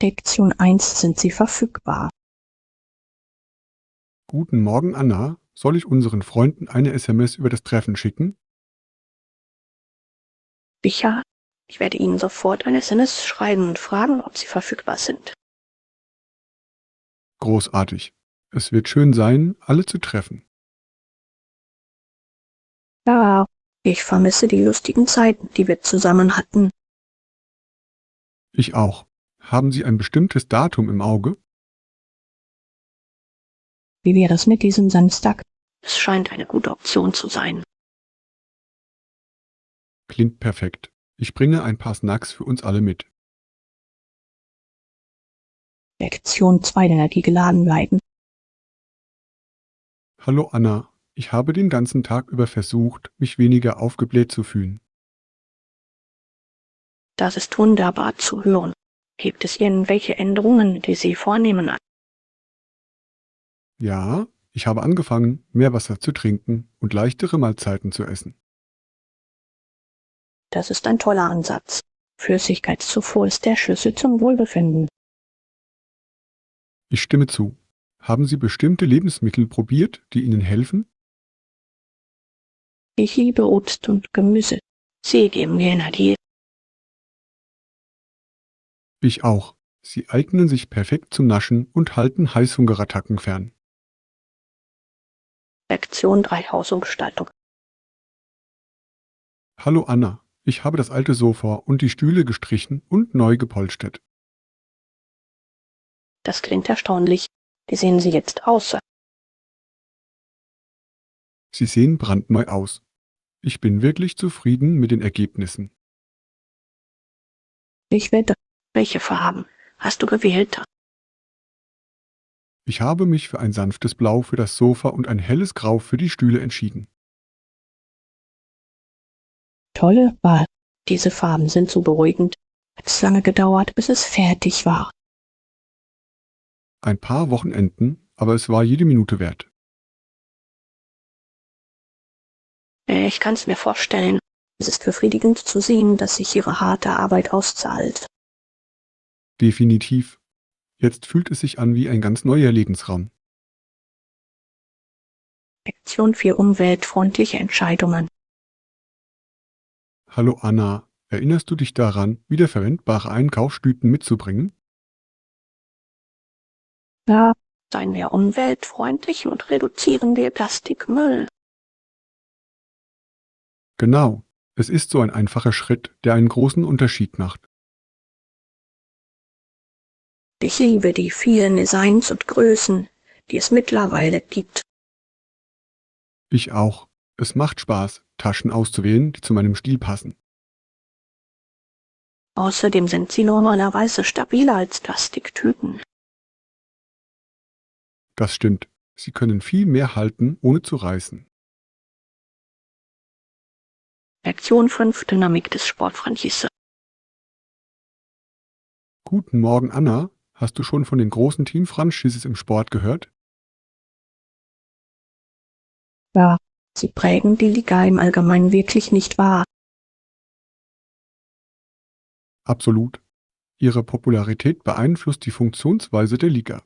Lektion 1 sind sie verfügbar. Guten Morgen, Anna. Soll ich unseren Freunden eine SMS über das Treffen schicken? Sicher, ich werde Ihnen sofort eine SMS schreiben und fragen, ob Sie verfügbar sind. Großartig. Es wird schön sein, alle zu treffen. Ja, ich vermisse die lustigen Zeiten, die wir zusammen hatten. Ich auch. Haben Sie ein bestimmtes Datum im Auge? Wie wäre es mit diesem Samstag? Es scheint eine gute Option zu sein. Klingt perfekt. Ich bringe ein paar Snacks für uns alle mit. Lektion 2, energiegeladen bleiben. Hallo Anna. Ich habe den ganzen Tag über versucht, mich weniger aufgebläht zu fühlen. Das ist wunderbar zu hören. Gibt es irgendwelche Änderungen, die Sie vornehmen? Ja, ich habe angefangen, mehr Wasser zu trinken und leichtere Mahlzeiten zu essen. Das ist ein toller Ansatz. Flüssigkeitszufuhr ist der Schlüssel zum Wohlbefinden. Ich stimme zu. Haben Sie bestimmte Lebensmittel probiert, die Ihnen helfen? Ich liebe Obst und Gemüse. Sie geben mir Energie. Ich auch. Sie eignen sich perfekt zum Naschen und halten Heißhungerattacken fern. Lektion 3, Hausumgestaltung. Hallo Anna. Ich habe das alte Sofa und die Stühle gestrichen und neu gepolstert. Das klingt erstaunlich. Wie sehen Sie jetzt aus? Sie sehen brandneu aus. Ich bin wirklich zufrieden mit den Ergebnissen. Ich wette. Welche Farben hast du gewählt? Ich habe mich für ein sanftes Blau für das Sofa und ein helles Grau für die Stühle entschieden. Tolle Wahl. Diese Farben sind so beruhigend. Hat es lange gedauert, bis es fertig war. Ein paar Wochenenden, aber es war jede Minute wert. Ich kann es mir vorstellen. Es ist befriedigend zu sehen, dass sich Ihre harte Arbeit auszahlt. Definitiv. Jetzt fühlt es sich an wie ein ganz neuer Lebensraum. Lektion 4, umweltfreundliche Entscheidungen. Hallo Anna, erinnerst du dich daran, wiederverwendbare Einkaufstüten mitzubringen? Ja, seien wir umweltfreundlich und reduzieren den Plastikmüll. Genau. Es ist so ein einfacher Schritt, der einen großen Unterschied macht. Ich liebe die vielen Designs und Größen, die es mittlerweile gibt. Ich auch. Es macht Spaß, Taschen auszuwählen, die zu meinem Stil passen. Außerdem sind sie normalerweise stabiler als Plastiktüten. Das stimmt. Sie können viel mehr halten, ohne zu reißen. Lektion 5, Dynamik des Sportfranchise. Guten Morgen, Anna. Hast du schon von den großen Teamfranchises im Sport gehört? Ja, sie prägen die Liga im Allgemeinen wirklich nicht wahr. Absolut. Ihre Popularität beeinflusst die Funktionsweise der Liga.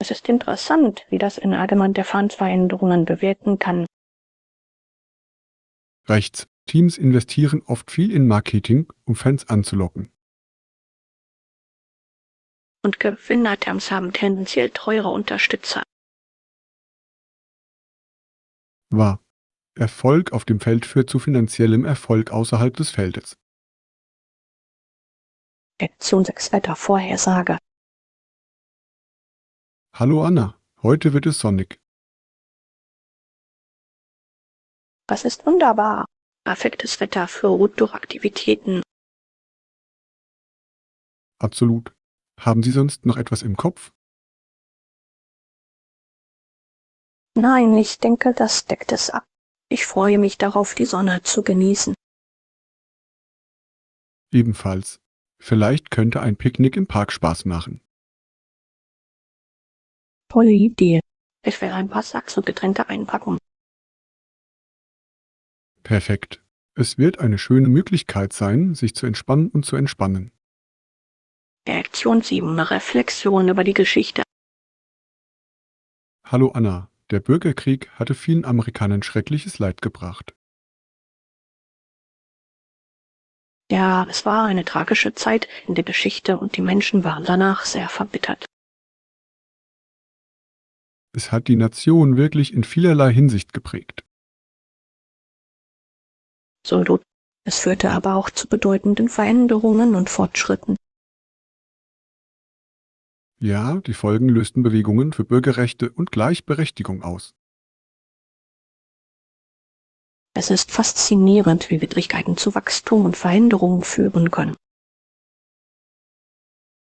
Es ist interessant, wie das in Allgemein der Verhaltensveränderungen bewirken kann. Rechts. Teams investieren oft viel in Marketing, um Fans anzulocken. Und Gewinnerteams haben tendenziell teure Unterstützer. Wahr. Erfolg auf dem Feld führt zu finanziellem Erfolg außerhalb des Feldes. Lektion 6, Wettervorhersage. Hallo Anna, heute wird es sonnig. Das ist wunderbar. Perfektes Wetter für Outdoor-Aktivitäten. Absolut. Haben Sie sonst noch etwas im Kopf? Nein, ich denke, das deckt es ab. Ich freue mich darauf, die Sonne zu genießen. Ebenfalls. Vielleicht könnte ein Picknick im Park Spaß machen. Tolle Idee. Ich will ein paar Sacks und getrennte Einpackungen. Perfekt. Es wird eine schöne Möglichkeit sein, sich zu entspannen und zu entspannen. Lektion 7. Reflexion über die Geschichte. Hallo Anna, der Bürgerkrieg hatte vielen Amerikanern schreckliches Leid gebracht. Ja, es war eine tragische Zeit in der Geschichte und die Menschen waren danach sehr verbittert. Es hat die Nation wirklich in vielerlei Hinsicht geprägt. Absolut. Es führte aber auch zu bedeutenden Veränderungen und Fortschritten. Ja, die Folgen lösten Bewegungen für Bürgerrechte und Gleichberechtigung aus. Es ist faszinierend, wie Widrigkeiten zu Wachstum und Veränderungen führen können.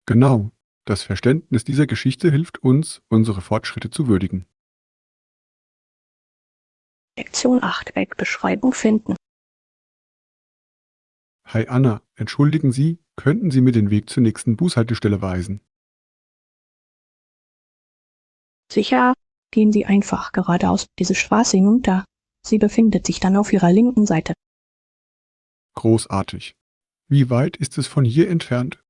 Genau, das Verständnis dieser Geschichte hilft uns, unsere Fortschritte zu würdigen. Lektion 8. Weltbeschreibung finden. Hi Anna, entschuldigen Sie, könnten Sie mir den Weg zur nächsten Bushaltestelle weisen? Sicher, gehen Sie einfach geradeaus diese Straße hinunter. Sie befindet sich dann auf Ihrer linken Seite. Großartig. Wie weit ist es von hier entfernt?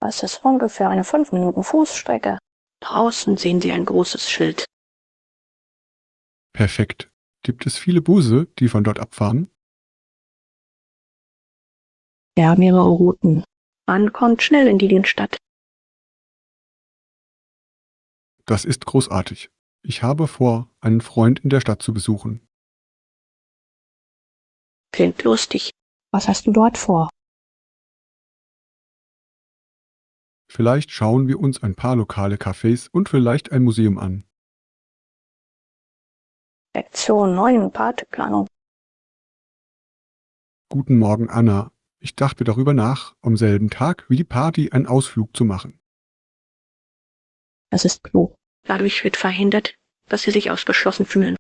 Das ist ungefähr eine 5 Minuten Fußstrecke. Draußen sehen Sie ein großes Schild. Perfekt. Gibt es viele Busse, die von dort abfahren? Ja, mehrere Routen. Man kommt schnell in die Innenstadt. Das ist großartig. Ich habe vor, einen Freund in der Stadt zu besuchen. Klingt lustig. Was hast du dort vor? Vielleicht schauen wir uns ein paar lokale Cafés und vielleicht ein Museum an. Lektion 9. Partyplanung. Guten Morgen, Anna. Ich dachte darüber nach, am selben Tag wie die Party einen Ausflug zu machen. Das ist klug. Dadurch wird verhindert, dass Sie sich ausgeschlossen fühlen.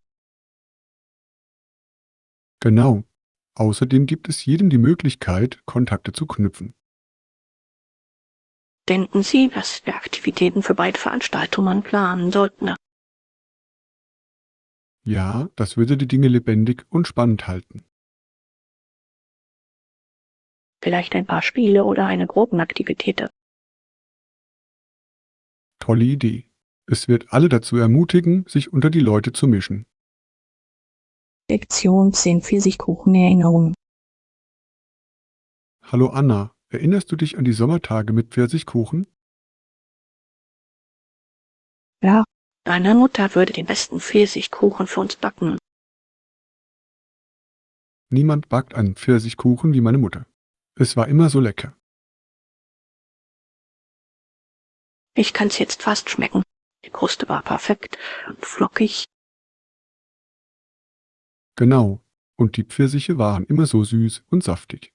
Genau. Außerdem gibt es jedem die Möglichkeit, Kontakte zu knüpfen. Denken Sie, dass wir Aktivitäten für beide Veranstaltungen planen sollten. Ja, das würde die Dinge lebendig und spannend halten. Vielleicht ein paar Spiele oder eine Gruppenaktivität. Tolle Idee. Es wird alle dazu ermutigen, sich unter die Leute zu mischen. Lektion 10. Pfirsichkuchen-Erinnerung. Hallo Anna, erinnerst du dich an die Sommertage mit Pfirsichkuchen? Ja, deine Mutter würde den besten Pfirsichkuchen für uns backen. Niemand backt einen Pfirsichkuchen wie meine Mutter. Es war immer so lecker. Ich kann's jetzt fast schmecken. Die Kruste war perfekt und flockig. Genau. Und die Pfirsiche waren immer so süß und saftig.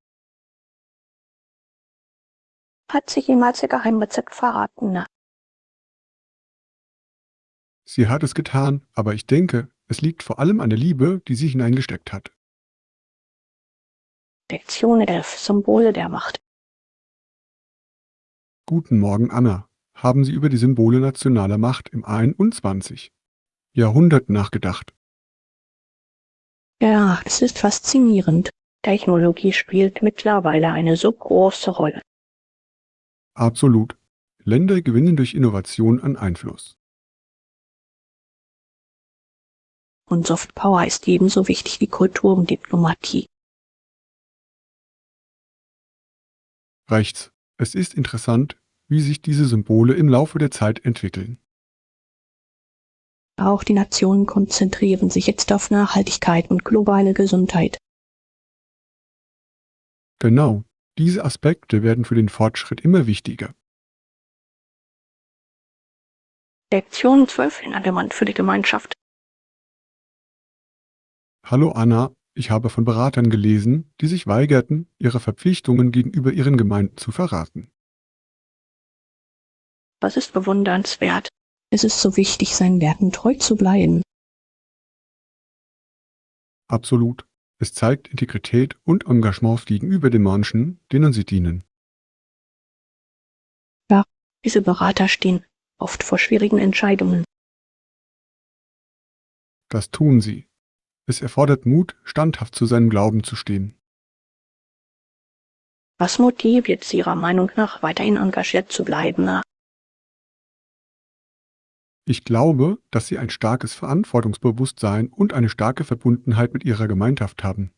Hat sich jemals ihr Geheimrezept verraten? Sie hat es getan, aber ich denke, es liegt vor allem an der Liebe, die sie hineingesteckt hat. Lektion 11. Symbole der Macht. Guten Morgen, Anna. Haben Sie über die Symbole nationaler Macht im 21. Jahrhundert nachgedacht? Ja, es ist faszinierend. Technologie spielt mittlerweile eine so große Rolle. Absolut. Länder gewinnen durch Innovation an Einfluss. Und Soft Power ist ebenso wichtig wie Kultur und Diplomatie. Rechts. Es ist interessant, wie sich diese Symbole im Laufe der Zeit entwickeln. Auch die Nationen konzentrieren sich jetzt auf Nachhaltigkeit und globale Gesundheit. Genau. Diese Aspekte werden für den Fortschritt immer wichtiger. Lektion 12. Engagement für die Gemeinschaft. Hallo Anna, ich habe von Beratern gelesen, die sich weigerten, ihre Verpflichtungen gegenüber ihren Gemeinden zu verraten. Das ist bewundernswert. Es ist so wichtig, seinen Werten treu zu bleiben. Absolut. Es zeigt Integrität und Engagement gegenüber den Menschen, denen sie dienen. Ja, diese Berater stehen oft vor schwierigen Entscheidungen. Das tun sie. Es erfordert Mut, standhaft zu seinem Glauben zu stehen. Was motiviert Sie Ihrer Meinung nach, weiterhin engagiert zu bleiben? Ich glaube, dass sie ein starkes Verantwortungsbewusstsein und eine starke Verbundenheit mit ihrer Gemeinschaft haben.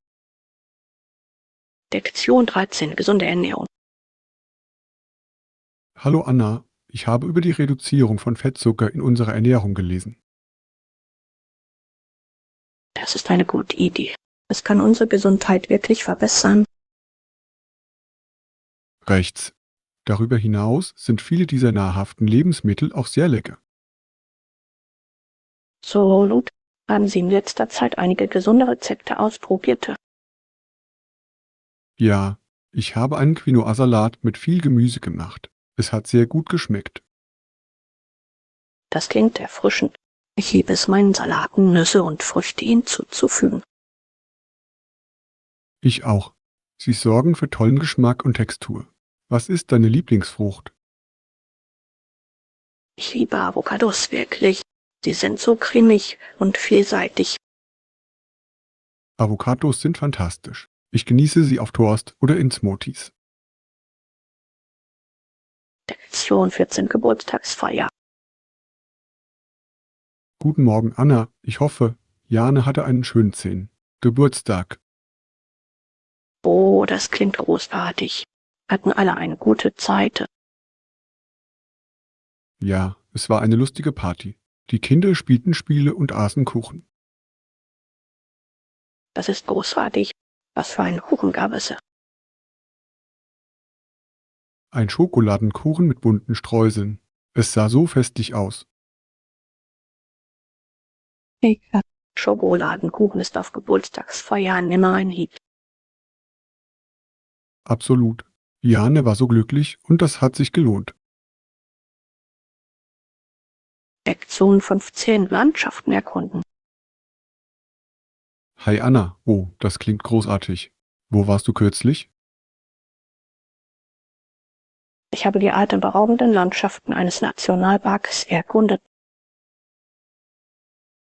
Lektion 13. Gesunde Ernährung. Hallo Anna, ich habe über die Reduzierung von Fettzucker in unserer Ernährung gelesen. Das ist eine gute Idee. Es kann unsere Gesundheit wirklich verbessern. Rechts. Darüber hinaus sind viele dieser nahrhaften Lebensmittel auch sehr lecker. So, Lut, haben Sie in letzter Zeit einige gesunde Rezepte ausprobiert? Ja, ich habe einen Quinoa-Salat mit viel Gemüse gemacht. Es hat sehr gut geschmeckt. Das klingt erfrischend. Ich liebe es, meinen Salaten Nüsse und Früchte hinzuzufügen. Ich auch. Sie sorgen für tollen Geschmack und Textur. Was ist deine Lieblingsfrucht? Ich liebe Avocados wirklich. Sie sind so cremig und vielseitig. Avocados sind fantastisch. Ich genieße sie auf Toast oder in Smoothies. Lektion 14. Geburtstagsfeier. Guten Morgen, Anna. Ich hoffe, Jane hatte einen schönen 10. Geburtstag. Oh, das klingt großartig. Hatten alle eine gute Zeit. Ja, es war eine lustige Party. Die Kinder spielten Spiele und aßen Kuchen. Das ist großartig. Was für einen Kuchen gab es? Ein Schokoladenkuchen mit bunten Streuseln. Es sah so festlich aus. Ja. Schokoladenkuchen ist auf Geburtstagsfeiern immer ein Hieb. Absolut. Jane war so glücklich und das hat sich gelohnt. Lektion 15. Landschaften erkunden. Hi Anna. Oh, das klingt großartig. Wo warst du kürzlich? Ich habe die atemberaubenden Landschaften eines Nationalparks erkundet.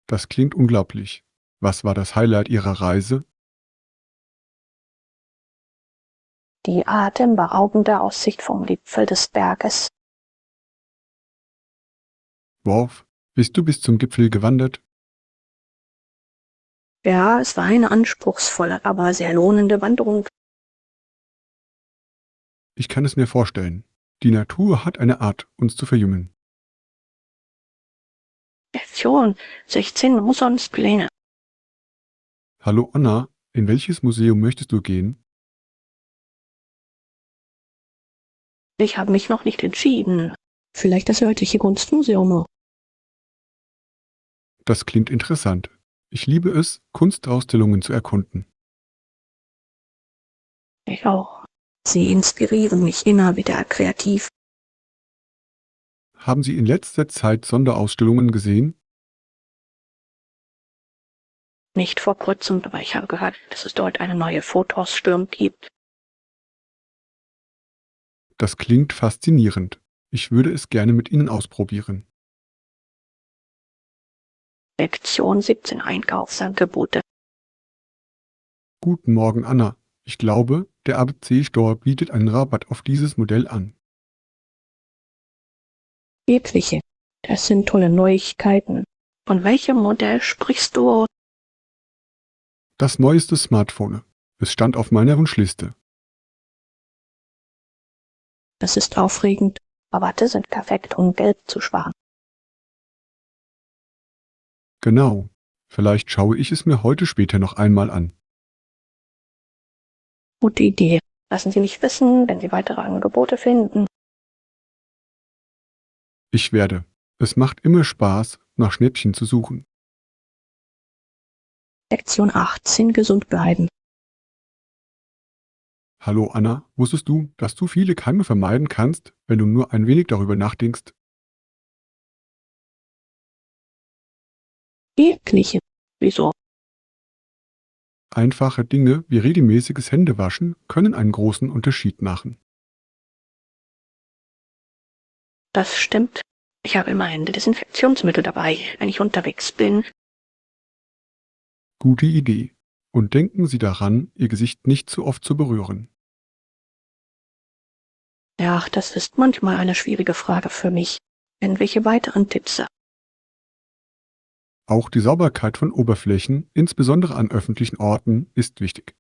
Das klingt unglaublich. Was war das Highlight Ihrer Reise? Die atemberaubende Aussicht vom Gipfel des Berges. Worf, bist du bis zum Gipfel gewandert? Ja, es war eine anspruchsvolle, aber sehr lohnende Wanderung. Ich kann es mir vorstellen. Die Natur hat eine Art, uns zu verjüngen. Lektion 16. Museumspläne. Hallo Anna, in welches Museum möchtest du gehen? Ich habe mich noch nicht entschieden. Vielleicht das örtliche Kunstmuseum. Das klingt interessant. Ich liebe es, Kunstausstellungen zu erkunden. Ich auch. Sie inspirieren mich immer wieder kreativ. Haben Sie in letzter Zeit Sonderausstellungen gesehen? Nicht vor kurzem, aber ich habe gehört, dass es dort eine neue Fotoausstellung gibt. Das klingt faszinierend. Ich würde es gerne mit Ihnen ausprobieren. Lektion 17. Einkaufsangebote. Guten Morgen Anna. Ich glaube, der ABC Store bietet einen Rabatt auf dieses Modell an. Wirkliche. Das sind tolle Neuigkeiten. Von welchem Modell sprichst du? Das neueste Smartphone. Es stand auf meiner Wunschliste. Das ist aufregend. Rabatte sind perfekt, um Geld zu sparen. Genau. Vielleicht schaue ich es mir heute später noch einmal an. Gute Idee. Lassen Sie mich wissen, wenn Sie weitere Angebote finden. Ich werde. Es macht immer Spaß, nach Schnäppchen zu suchen. Lektion 18. Gesund bleiben. Hallo Anna, wusstest du, dass du viele Keime vermeiden kannst, wenn du nur ein wenig darüber nachdenkst? Wirkliche. Wieso? Einfache Dinge wie regelmäßiges Händewaschen können einen großen Unterschied machen. Das stimmt. Ich habe immer ein Desinfektionsmittel dabei, wenn ich unterwegs bin. Gute Idee. Und denken Sie daran, Ihr Gesicht nicht zu oft zu berühren. Ja, das ist manchmal eine schwierige Frage für mich. Welche weiteren Tipps? Auch die Sauberkeit von Oberflächen, insbesondere an öffentlichen Orten, ist wichtig.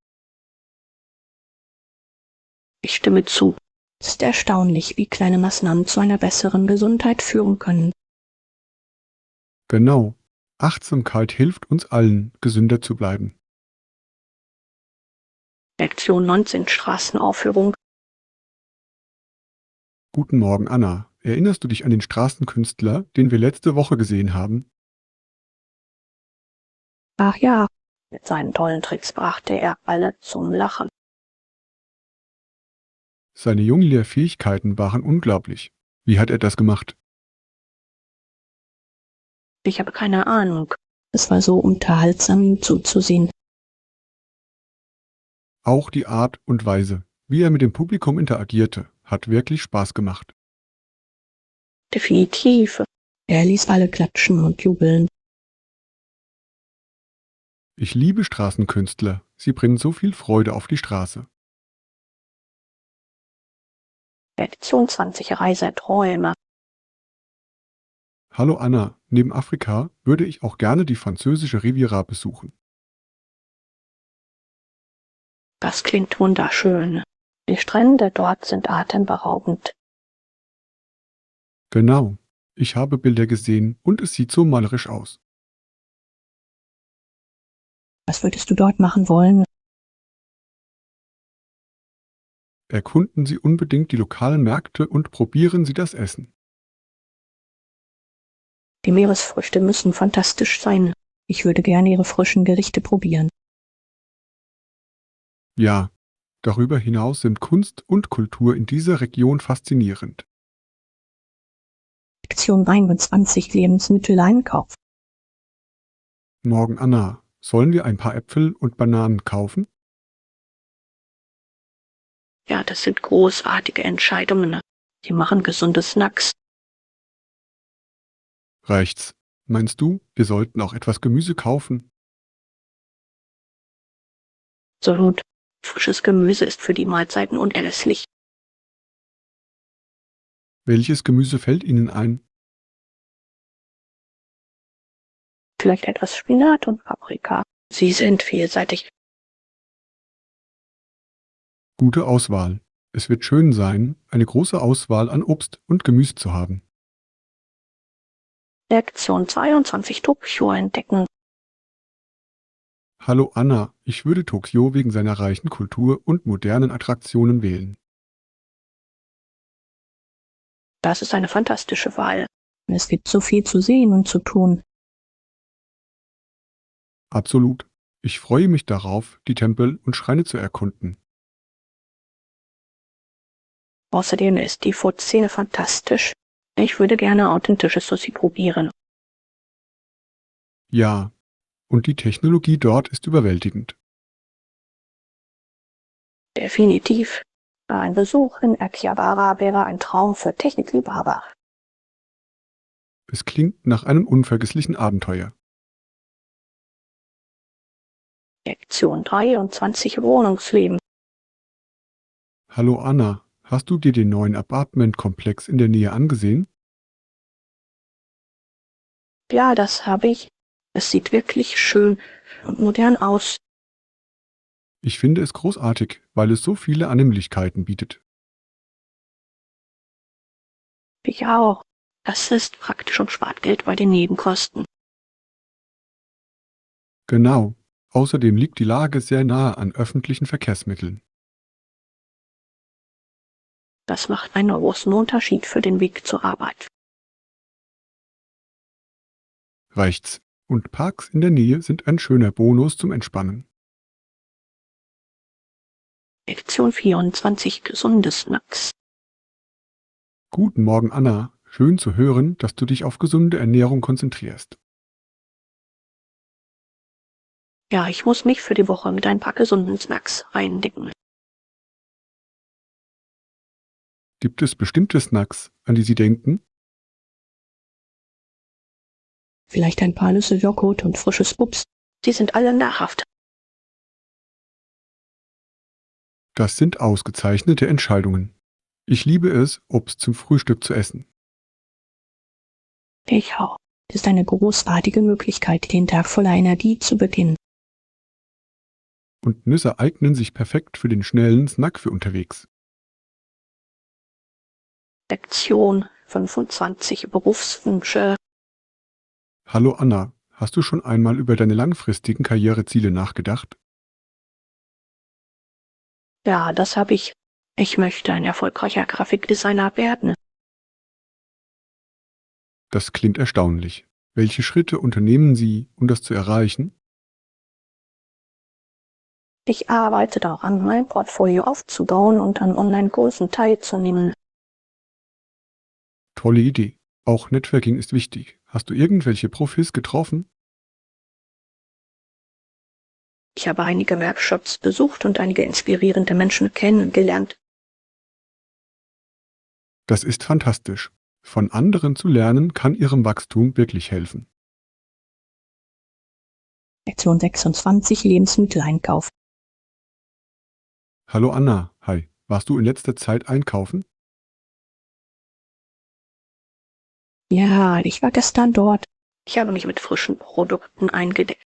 Ich stimme zu. Es ist erstaunlich, wie kleine Maßnahmen zu einer besseren Gesundheit führen können. Genau. Achtsamkeit hilft uns allen, gesünder zu bleiben. Lektion 19 Straßenaufführung. Guten Morgen, Anna. Erinnerst du dich an den Straßenkünstler, den wir letzte Woche gesehen haben? Ach ja, mit seinen tollen Tricks brachte er alle zum Lachen. Seine Junglehrfähigkeiten waren unglaublich. Wie hat er das gemacht? Ich habe keine Ahnung. Es war so unterhaltsam, ihm zuzusehen. Auch die Art und Weise, wie er mit dem Publikum interagierte, hat wirklich Spaß gemacht. Definitiv. Er ließ alle klatschen und jubeln. Ich liebe Straßenkünstler. Sie bringen so viel Freude auf die Straße. Lektion 20 Reiseträume. Hallo Anna, neben Afrika würde ich auch gerne die französische Riviera besuchen. Das klingt wunderschön. Die Strände dort sind atemberaubend. Genau. Ich habe Bilder gesehen und es sieht so malerisch aus. Was würdest du dort machen wollen? Erkunden Sie unbedingt die lokalen Märkte und probieren Sie das Essen. Die Meeresfrüchte müssen fantastisch sein. Ich würde gerne ihre frischen Gerichte probieren. Ja, darüber hinaus sind Kunst und Kultur in dieser Region faszinierend. Lektion 21 Lebensmitteleinkauf. Morgen Anna, sollen wir ein paar Äpfel und Bananen kaufen? Ja, das sind großartige Entscheidungen. Sie machen gesunde Snacks. Reicht's. Meinst du, wir sollten auch etwas Gemüse kaufen? Absolut. Frisches Gemüse ist für die Mahlzeiten unerlässlich. Welches Gemüse fällt Ihnen ein? Vielleicht etwas Spinat und Paprika. Sie sind vielseitig. Gute Auswahl. Es wird schön sein, eine große Auswahl an Obst und Gemüse zu haben. Lektion 22 Tokio entdecken. Hallo Anna, ich würde Tokio wegen seiner reichen Kultur und modernen Attraktionen wählen. Das ist eine fantastische Wahl. Es gibt so viel zu sehen und zu tun. Absolut. Ich freue mich darauf, die Tempel und Schreine zu erkunden. Außerdem ist die Food-Szene fantastisch. Ich würde gerne authentisches Sushi probieren. Ja, und die Technologie dort ist überwältigend. Definitiv. Ein Besuch in Akihabara wäre ein Traum für Technikliebhaber. Es klingt nach einem unvergesslichen Abenteuer. Lektion 23 Wohnungsleben. Hallo Anna, hast du dir den neuen Apartmentkomplex in der Nähe angesehen? Ja, das habe ich. Es sieht wirklich schön und modern aus. Ich finde es großartig, weil es so viele Annehmlichkeiten bietet. Ich auch. Das ist praktisch und spart Geld bei den Nebenkosten. Genau. Außerdem liegt die Lage sehr nahe an öffentlichen Verkehrsmitteln. Das macht einen großen Unterschied für den Weg zur Arbeit. Reicht's. Und Parks in der Nähe sind ein schöner Bonus zum Entspannen. Lektion 24 gesunde Snacks. Guten Morgen, Anna. Schön zu hören, dass du dich auf gesunde Ernährung konzentrierst. Ja, ich muss mich für die Woche mit ein paar gesunden Snacks eindecken. Gibt es bestimmte Snacks, an die Sie denken? Vielleicht ein paar Nüsse Joghurt und frisches Obst. Sie sind alle nahrhaft. Das sind ausgezeichnete Entscheidungen. Ich liebe es, Obst zum Frühstück zu essen. Ich auch. Es ist eine großartige Möglichkeit, den Tag voller Energie zu beginnen. Und Nüsse eignen sich perfekt für den schnellen Snack für unterwegs. Lektion 25 Berufswünsche. Hallo Anna, hast du schon einmal über deine langfristigen Karriereziele nachgedacht? Ja, das habe ich. Ich möchte ein erfolgreicher Grafikdesigner werden. Das klingt erstaunlich. Welche Schritte unternehmen Sie, um das zu erreichen? Ich arbeite daran, mein Portfolio aufzubauen und an Online-Kursen teilzunehmen. Tolle Idee. Auch Networking ist wichtig. Hast du irgendwelche Profis getroffen? Ich habe einige Workshops besucht und einige inspirierende Menschen kennengelernt. Das ist fantastisch. Von anderen zu lernen kann Ihrem Wachstum wirklich helfen. Lektion 26 Lebensmitteleinkauf. Hallo Anna, hi. Warst du in letzter Zeit einkaufen? Ja, ich war gestern dort. Ich habe mich mit frischen Produkten eingedeckt.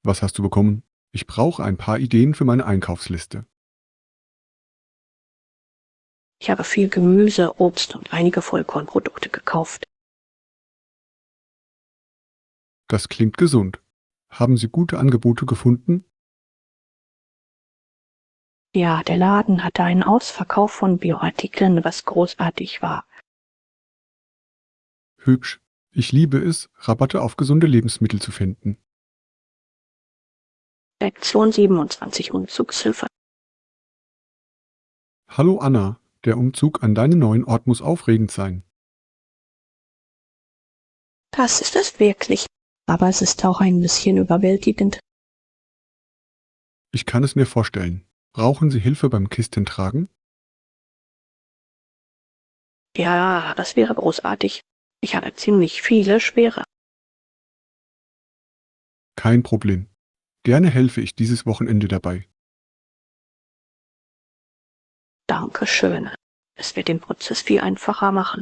Was hast du bekommen? Ich brauche ein paar Ideen für meine Einkaufsliste. Ich habe viel Gemüse, Obst und einige Vollkornprodukte gekauft. Das klingt gesund. Haben Sie gute Angebote gefunden? Ja, der Laden hatte einen Ausverkauf von Bioartikeln, was großartig war. Hübsch. Ich liebe es, Rabatte auf gesunde Lebensmittel zu finden. Lektion 27 Umzugshilfe. Hallo Anna, der Umzug an deinen neuen Ort muss aufregend sein. Das ist es wirklich. Aber es ist auch ein bisschen überwältigend. Ich kann es mir vorstellen. Brauchen Sie Hilfe beim Kistentragen? Ja, das wäre großartig. Ich habe ziemlich viele schwere. Kein Problem. Gerne helfe ich dieses Wochenende dabei. Dankeschön. Es wird den Prozess viel einfacher machen.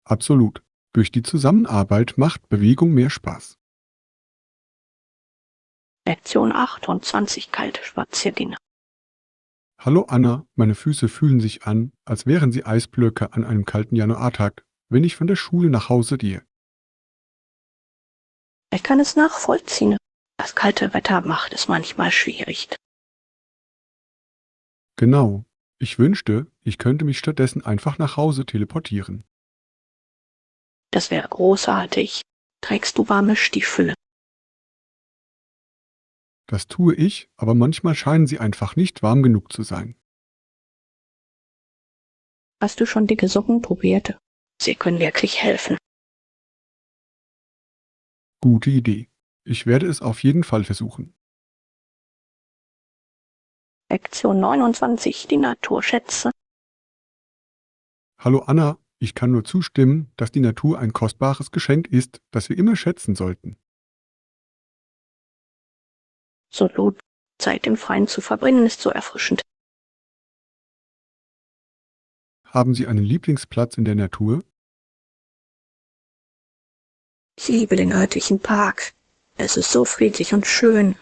Absolut. Durch die Zusammenarbeit macht Bewegung mehr Spaß. Lektion 28 kalte Spaziergänge. Hallo Anna, meine Füße fühlen sich an, als wären sie Eisblöcke an einem kalten Januartag, wenn ich von der Schule nach Hause gehe. Ich kann es nachvollziehen. Das kalte Wetter macht es manchmal schwierig. Genau. Ich wünschte, ich könnte mich stattdessen einfach nach Hause teleportieren. Das wäre großartig. Trägst du warme Stiefel? Das tue ich, aber manchmal scheinen sie einfach nicht warm genug zu sein. Hast du schon dicke Socken probiert? Sie können wirklich helfen. Gute Idee. Ich werde es auf jeden Fall versuchen. Lektion 29 die Naturschätze. Hallo Anna, ich kann nur zustimmen, dass die Natur ein kostbares Geschenk ist, das wir immer schätzen sollten. Absolut. Zeit im Freien zu verbringen ist so erfrischend. Haben Sie einen Lieblingsplatz in der Natur? Ich liebe den örtlichen Park. Es ist so friedlich und schön.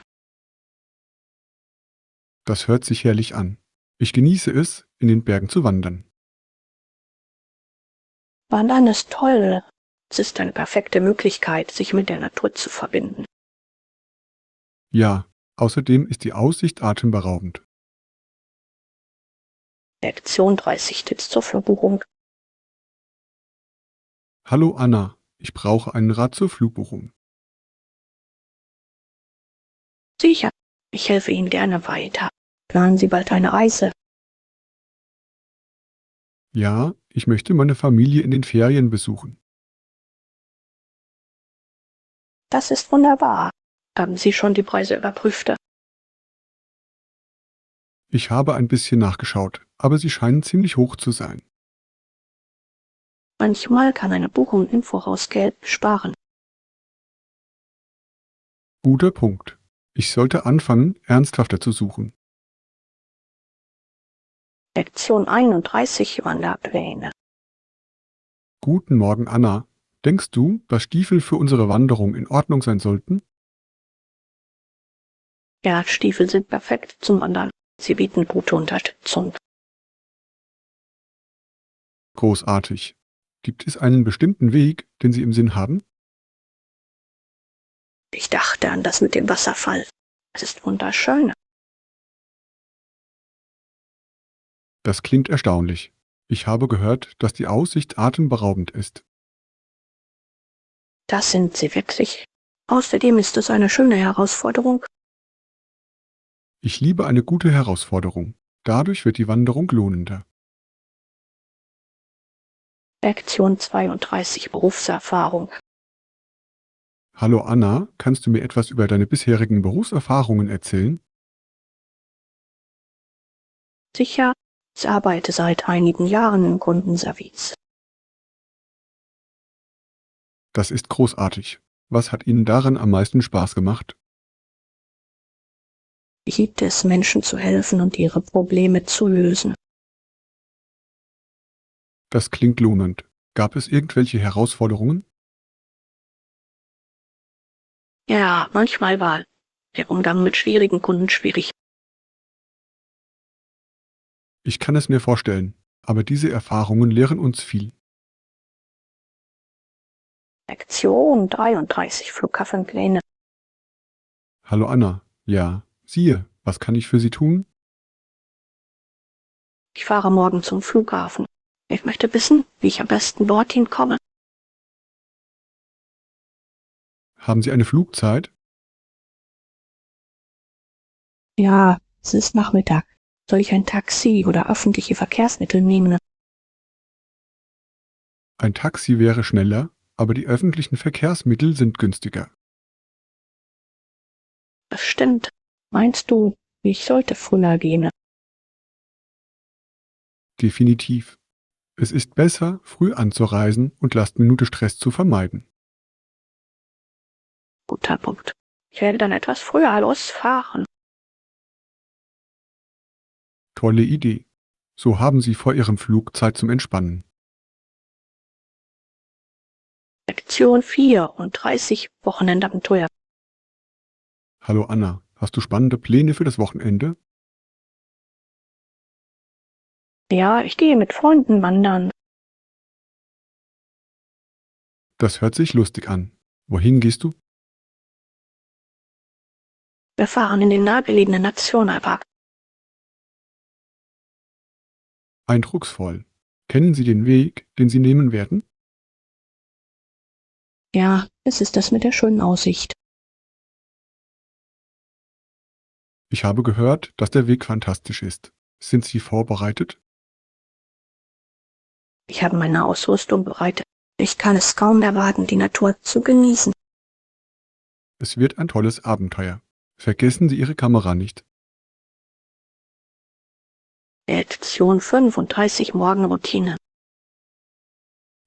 Das hört sich herrlich an. Ich genieße es, in den Bergen zu wandern. Wandern ist toll. Es ist eine perfekte Möglichkeit, sich mit der Natur zu verbinden. Ja, außerdem ist die Aussicht atemberaubend. Lektion 30 Tipps zur Verbuchung. Hallo Anna, ich brauche einen Rat zur Flugbuchung. Sicher, ich helfe Ihnen gerne weiter. Planen Sie bald eine Reise. Ja, ich möchte meine Familie in den Ferien besuchen. Das ist wunderbar. Haben Sie schon die Preise überprüft? Ich habe ein bisschen nachgeschaut, aber sie scheinen ziemlich hoch zu sein. Manchmal kann eine Buchung im Voraus Geld sparen. Guter Punkt. Ich sollte anfangen, ernsthafter zu suchen. Lektion 31 Wanderpläne. Guten Morgen, Anna. Denkst du, dass Stiefel für unsere Wanderung in Ordnung sein sollten? Ja, Stiefel sind perfekt zum Wandern. Sie bieten gute Unterstützung. Großartig. Gibt es einen bestimmten Weg, den Sie im Sinn haben? Ich dachte an das mit dem Wasserfall. Es ist wunderschön. Das klingt erstaunlich. Ich habe gehört, dass die Aussicht atemberaubend ist. Das sind sie wirklich. Außerdem ist es eine schöne Herausforderung. Ich liebe eine gute Herausforderung. Dadurch wird die Wanderung lohnender. Lektion 32 Berufserfahrung. Hallo Anna, kannst du mir etwas über deine bisherigen Berufserfahrungen erzählen? Sicher, ich arbeite seit einigen Jahren im Kundenservice. Das ist großartig. Was hat Ihnen daran am meisten Spaß gemacht? Ich liebte es, Menschen zu helfen und ihre Probleme zu lösen. Das klingt lohnend. Gab es irgendwelche Herausforderungen? Ja, manchmal war der Umgang mit schwierigen Kunden schwierig. Ich kann es mir vorstellen, aber diese Erfahrungen lehren uns viel. Lektion 33 Flughafenpläne. Hallo Anna. Ja, siehe, was kann ich für Sie tun? Ich fahre morgen zum Flughafen. Ich möchte wissen, wie ich am besten dorthin komme. Haben Sie eine Flugzeit? Ja, es ist Nachmittag. Soll ich ein Taxi oder öffentliche Verkehrsmittel nehmen? Ein Taxi wäre schneller, aber die öffentlichen Verkehrsmittel sind günstiger. Das stimmt. Meinst du, ich sollte früher gehen? Definitiv. Es ist besser, früh anzureisen und Last-Minute-Stress zu vermeiden. Guter Punkt. Ich werde dann etwas früher losfahren. Tolle Idee. So haben Sie vor Ihrem Flug Zeit zum Entspannen. Lektion 34 Wochenendabenteuer. Hallo Anna, hast du spannende Pläne für das Wochenende? Ja, ich gehe mit Freunden wandern. Das hört sich lustig an. Wohin gehst du? Wir fahren in den nahegelegenen Nationalpark. Eindrucksvoll. Kennen Sie den Weg, den Sie nehmen werden? Ja, es ist das mit der schönen Aussicht. Ich habe gehört, dass der Weg fantastisch ist. Sind Sie vorbereitet? Ich habe meine Ausrüstung bereit. Ich kann es kaum erwarten, die Natur zu genießen. Es wird ein tolles Abenteuer. Vergessen Sie Ihre Kamera nicht. Lektion 35 Morgenroutine.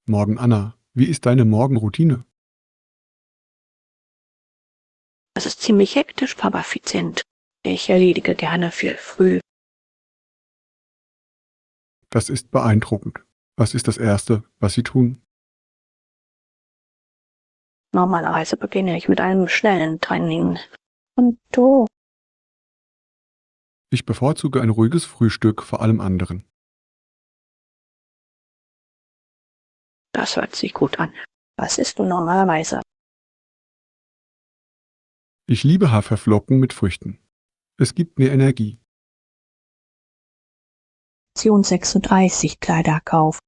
Morgen Anna, wie ist deine Morgenroutine? Das ist ziemlich hektisch, aber effizient. Ich erledige gerne viel früh. Das ist beeindruckend. Was ist das Erste, was Sie tun? Normalerweise beginne ich mit einem schnellen Training. Und du? Ich bevorzuge ein ruhiges Frühstück vor allem anderen. Das hört sich gut an. Was isst du normalerweise? Ich liebe Haferflocken mit Früchten. Es gibt mir Energie. Lektion 36 Kleiderkauf.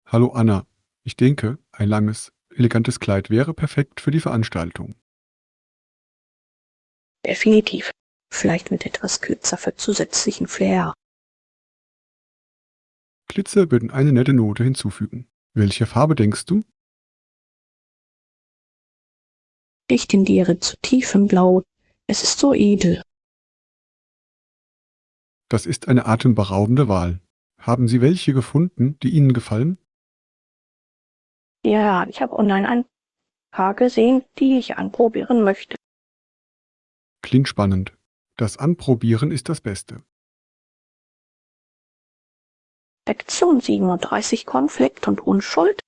Hallo Anna, ich denke, ein langes, elegantes Kleid wäre perfekt für die Veranstaltung. Definitiv. Vielleicht mit etwas Glitzer für zusätzlichen Flair. Glitzer würden eine nette Note hinzufügen. Welche Farbe denkst du? Ich tendiere zu tiefem Blau. Es ist so edel. Das ist eine atemberaubende Wahl. Haben Sie welche gefunden, die Ihnen gefallen? Ja, ich habe online ein paar gesehen, die ich anprobieren möchte. Klingt spannend. Das Anprobieren ist das Beste. Lektion 37 Konflikt und Unschuld.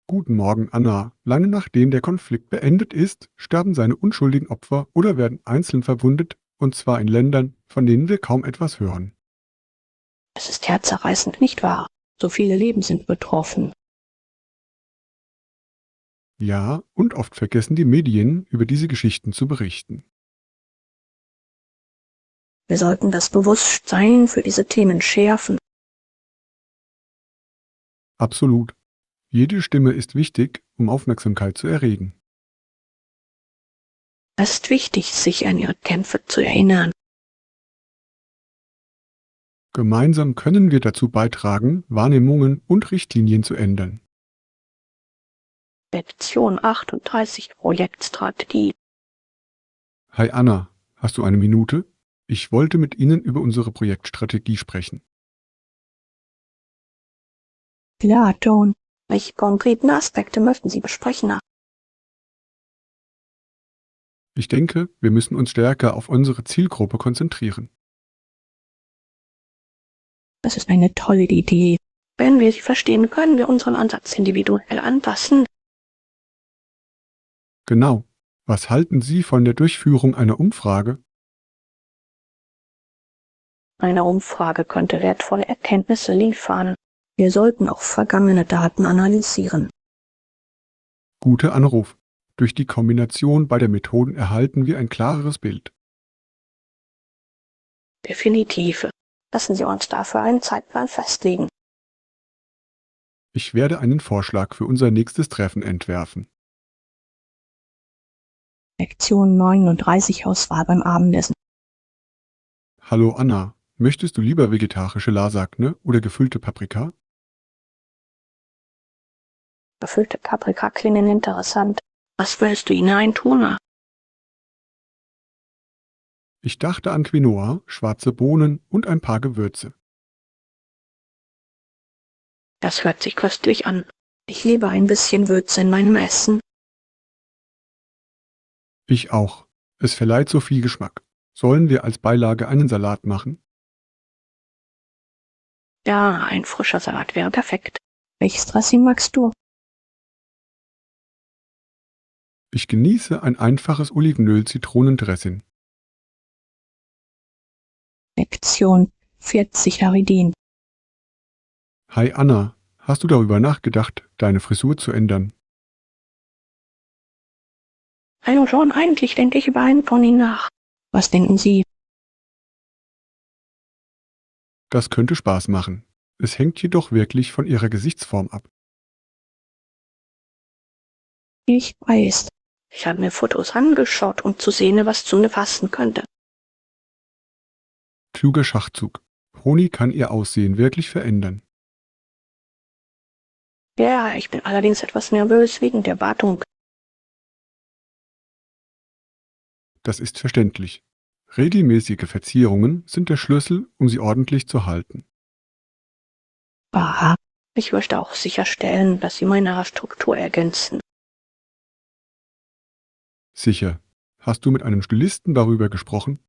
Guten Morgen, Anna. Lange nachdem der Konflikt beendet ist, sterben seine unschuldigen Opfer oder werden einzeln verwundet, und zwar in Ländern, von denen wir kaum etwas hören. Es ist herzzerreißend, nicht wahr? So viele Leben sind betroffen. Ja, und oft vergessen die Medien, über diese Geschichten zu berichten. Wir sollten das Bewusstsein für diese Themen schärfen. Absolut. Jede Stimme ist wichtig, um Aufmerksamkeit zu erregen. Es ist wichtig, sich an ihre Kämpfe zu erinnern. Gemeinsam können wir dazu beitragen, Wahrnehmungen und Richtlinien zu ändern. Lektion 38 Projektstrategie. Hi Anna, hast du eine Minute? Ich wollte mit Ihnen über unsere Projektstrategie sprechen. Klar, John. Welche konkreten Aspekte möchten Sie besprechen? Ich denke, wir müssen uns stärker auf unsere Zielgruppe konzentrieren. Das ist eine tolle Idee. Wenn wir sie verstehen, können wir unseren Ansatz individuell anpassen. Genau. Was halten Sie von der Durchführung einer Umfrage? Eine Umfrage könnte wertvolle Erkenntnisse liefern. Wir sollten auch vergangene Daten analysieren. Guter Anruf. Durch die Kombination beider Methoden erhalten wir ein klareres Bild. Definitiv. Lassen Sie uns dafür einen Zeitplan festlegen. Ich werde einen Vorschlag für unser nächstes Treffen entwerfen. Lektion 39 Auswahl beim Abendessen. Hallo Anna, möchtest du lieber vegetarische Lasagne oder gefüllte Paprika? Gefüllte Paprika klingen interessant. Was willst du hineintun? Ich dachte an Quinoa, schwarze Bohnen und ein paar Gewürze. Das hört sich köstlich an. Ich liebe ein bisschen Würze in meinem Essen. Ich auch. Es verleiht so viel Geschmack. Sollen wir als Beilage einen Salat machen? Ja, ein frischer Salat wäre perfekt. Welches Dressing magst du? Ich genieße ein einfaches Olivenöl-Zitronendressing. Lektion 40 Haridin. Hi Anna, hast du darüber nachgedacht, deine Frisur zu ändern? Hallo John, eigentlich denke ich über einen Pony nach. Was denken Sie? Das könnte Spaß machen. Es hängt jedoch wirklich von ihrer Gesichtsform ab. Ich weiß. Ich habe mir Fotos angeschaut, um zu sehen, was zu mir passen könnte. Kluger Schachzug. Pony kann ihr Aussehen wirklich verändern. Ja, ich bin allerdings etwas nervös wegen der Wartung. Das ist verständlich. Regelmäßige Verzierungen sind der Schlüssel, um sie ordentlich zu halten. Aha. Ich möchte auch sicherstellen, dass Sie meine Haarstruktur ergänzen. Sicher. Hast du mit einem Stylisten darüber gesprochen?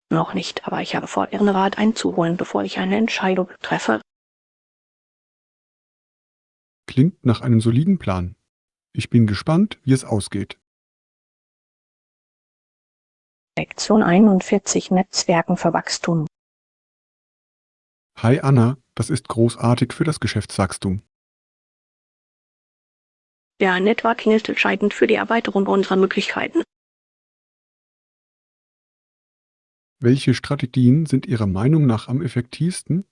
Noch nicht, aber ich habe vor, Ihren Rat einzuholen, bevor ich eine Entscheidung treffe. Klingt nach einem soliden Plan. Ich bin gespannt, wie es ausgeht. Lektion 41 Netzwerken für Wachstum. Hi Anna, das ist großartig für das Geschäftswachstum. Ja, Networking ist entscheidend für die Erweiterung unserer Möglichkeiten. Welche Strategien sind Ihrer Meinung nach am effektivsten?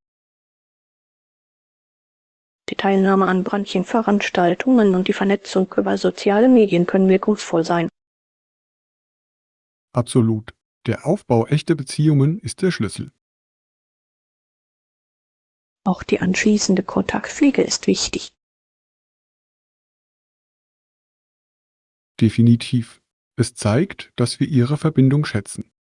Die Teilnahme an Branchenveranstaltungen und die Vernetzung über soziale Medien können wirkungsvoll sein. Absolut. Der Aufbau echter Beziehungen ist der Schlüssel. Auch die anschließende Kontaktpflege ist wichtig. Definitiv. Es zeigt, dass wir Ihre Verbindung schätzen.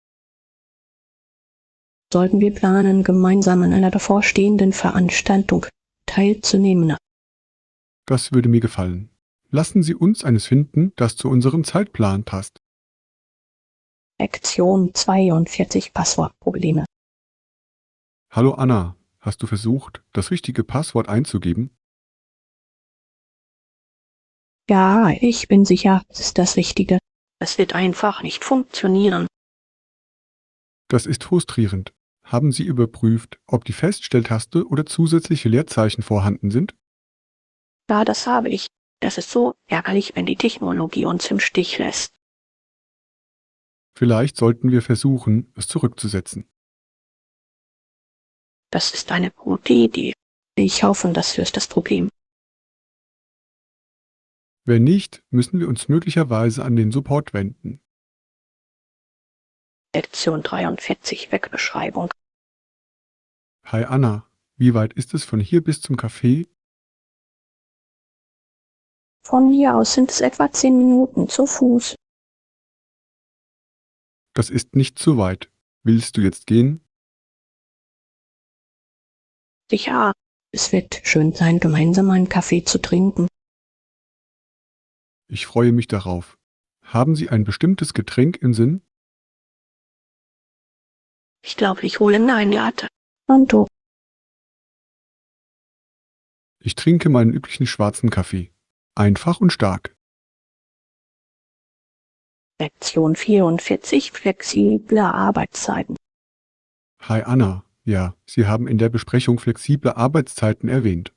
Sollten wir planen, gemeinsam an einer bevorstehenden Veranstaltung teilzunehmen. Das würde mir gefallen. Lassen Sie uns eines finden, das zu unserem Zeitplan passt. Lektion 42 Passwortprobleme. Hallo Anna, hast du versucht, das richtige Passwort einzugeben? Ja, ich bin sicher, es ist das Richtige. Es wird einfach nicht funktionieren. Das ist frustrierend. Haben Sie überprüft, ob die Feststelltaste oder zusätzliche Leerzeichen vorhanden sind? Ja, das habe ich. Das ist so ärgerlich, wenn die Technologie uns im Stich lässt. Vielleicht sollten wir versuchen, es zurückzusetzen. Das ist eine gute Idee. Ich hoffe, das löst das Problem. Wenn nicht, müssen wir uns möglicherweise an den Support wenden. Lektion 43 Wegbeschreibung. Hi Anna, wie weit ist es von hier bis zum Café? Von hier aus sind es etwa 10 Minuten zu Fuß. Das ist nicht zu weit. Willst du jetzt gehen? Sicher, es wird schön sein, gemeinsam einen Kaffee zu trinken. Ich freue mich darauf. Haben Sie ein bestimmtes Getränk im Sinn? Ich glaube, ich hole mir eine Latte. Und du? Ich trinke meinen üblichen schwarzen Kaffee. Einfach und stark. Lektion 44 flexible Arbeitszeiten. Hi Anna, ja, Sie haben in der Besprechung flexible Arbeitszeiten erwähnt.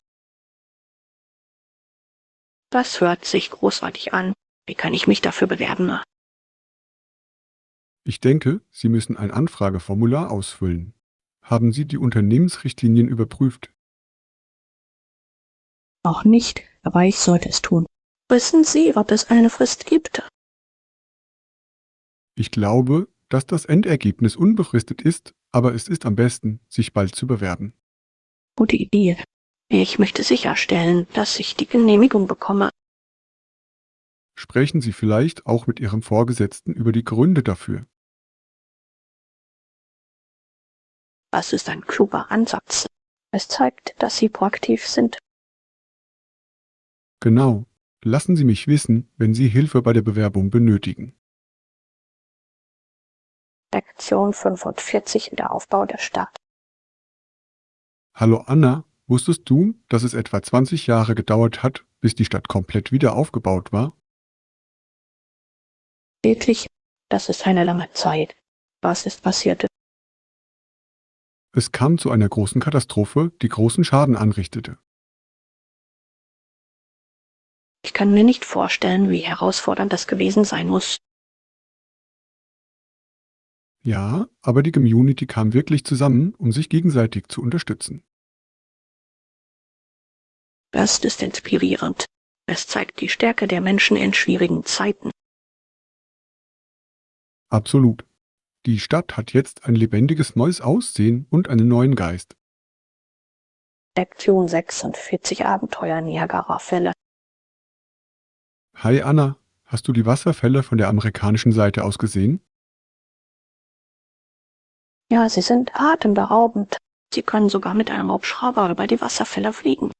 Das hört sich großartig an. Wie kann ich mich dafür bewerben? Ich denke, Sie müssen ein Anfrageformular ausfüllen. Haben Sie die Unternehmensrichtlinien überprüft? Noch nicht, aber ich sollte es tun. Wissen Sie, ob es eine Frist gibt? Ich glaube, dass das Endergebnis unbefristet ist, aber es ist am besten, sich bald zu bewerben. Gute Idee. Ich möchte sicherstellen, dass ich die Genehmigung bekomme. Sprechen Sie vielleicht auch mit Ihrem Vorgesetzten über die Gründe dafür. Das ist ein kluger Ansatz. Es zeigt, dass Sie proaktiv sind. Genau. Lassen Sie mich wissen, wenn Sie Hilfe bei der Bewerbung benötigen. Lektion 45 der Aufbau der Stadt. Hallo Anna, wusstest du, dass es etwa 20 Jahre gedauert hat, bis die Stadt komplett wieder aufgebaut war? Wirklich, das ist eine lange Zeit. Was ist passiert? Es kam zu einer großen Katastrophe, die großen Schaden anrichtete. Ich kann mir nicht vorstellen, wie herausfordernd das gewesen sein muss. Ja, aber die Community kam wirklich zusammen, um sich gegenseitig zu unterstützen. Das ist inspirierend. Es zeigt die Stärke der Menschen in schwierigen Zeiten. Absolut. Die Stadt hat jetzt ein lebendiges neues Aussehen und einen neuen Geist. Lektion 46 Abenteuer Niagara-Fälle. Hi Anna, hast du die Wasserfälle von der amerikanischen Seite aus gesehen? Ja, sie sind atemberaubend. Sie können sogar mit einem Hubschrauber über die Wasserfälle fliegen.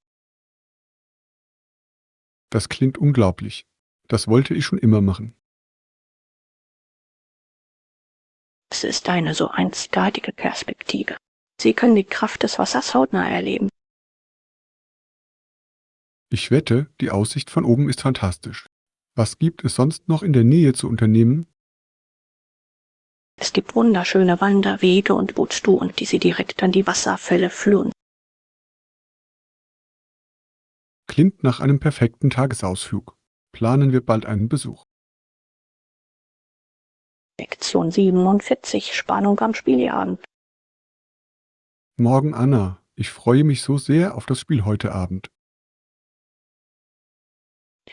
Das klingt unglaublich. Das wollte ich schon immer machen. Es ist eine so einzigartige Perspektive. Sie können die Kraft des Wassers hautnah erleben. Ich wette, die Aussicht von oben ist fantastisch. Was gibt es sonst noch in der Nähe zu unternehmen? Es gibt wunderschöne Wanderwege und Bootstouren, die Sie direkt an die Wasserfälle führen. Klingt nach einem perfekten Tagesausflug. Planen wir bald einen Besuch. Lektion 47 Spannung am Spieleabend. Morgen Anna, ich freue mich so sehr auf das Spiel heute Abend.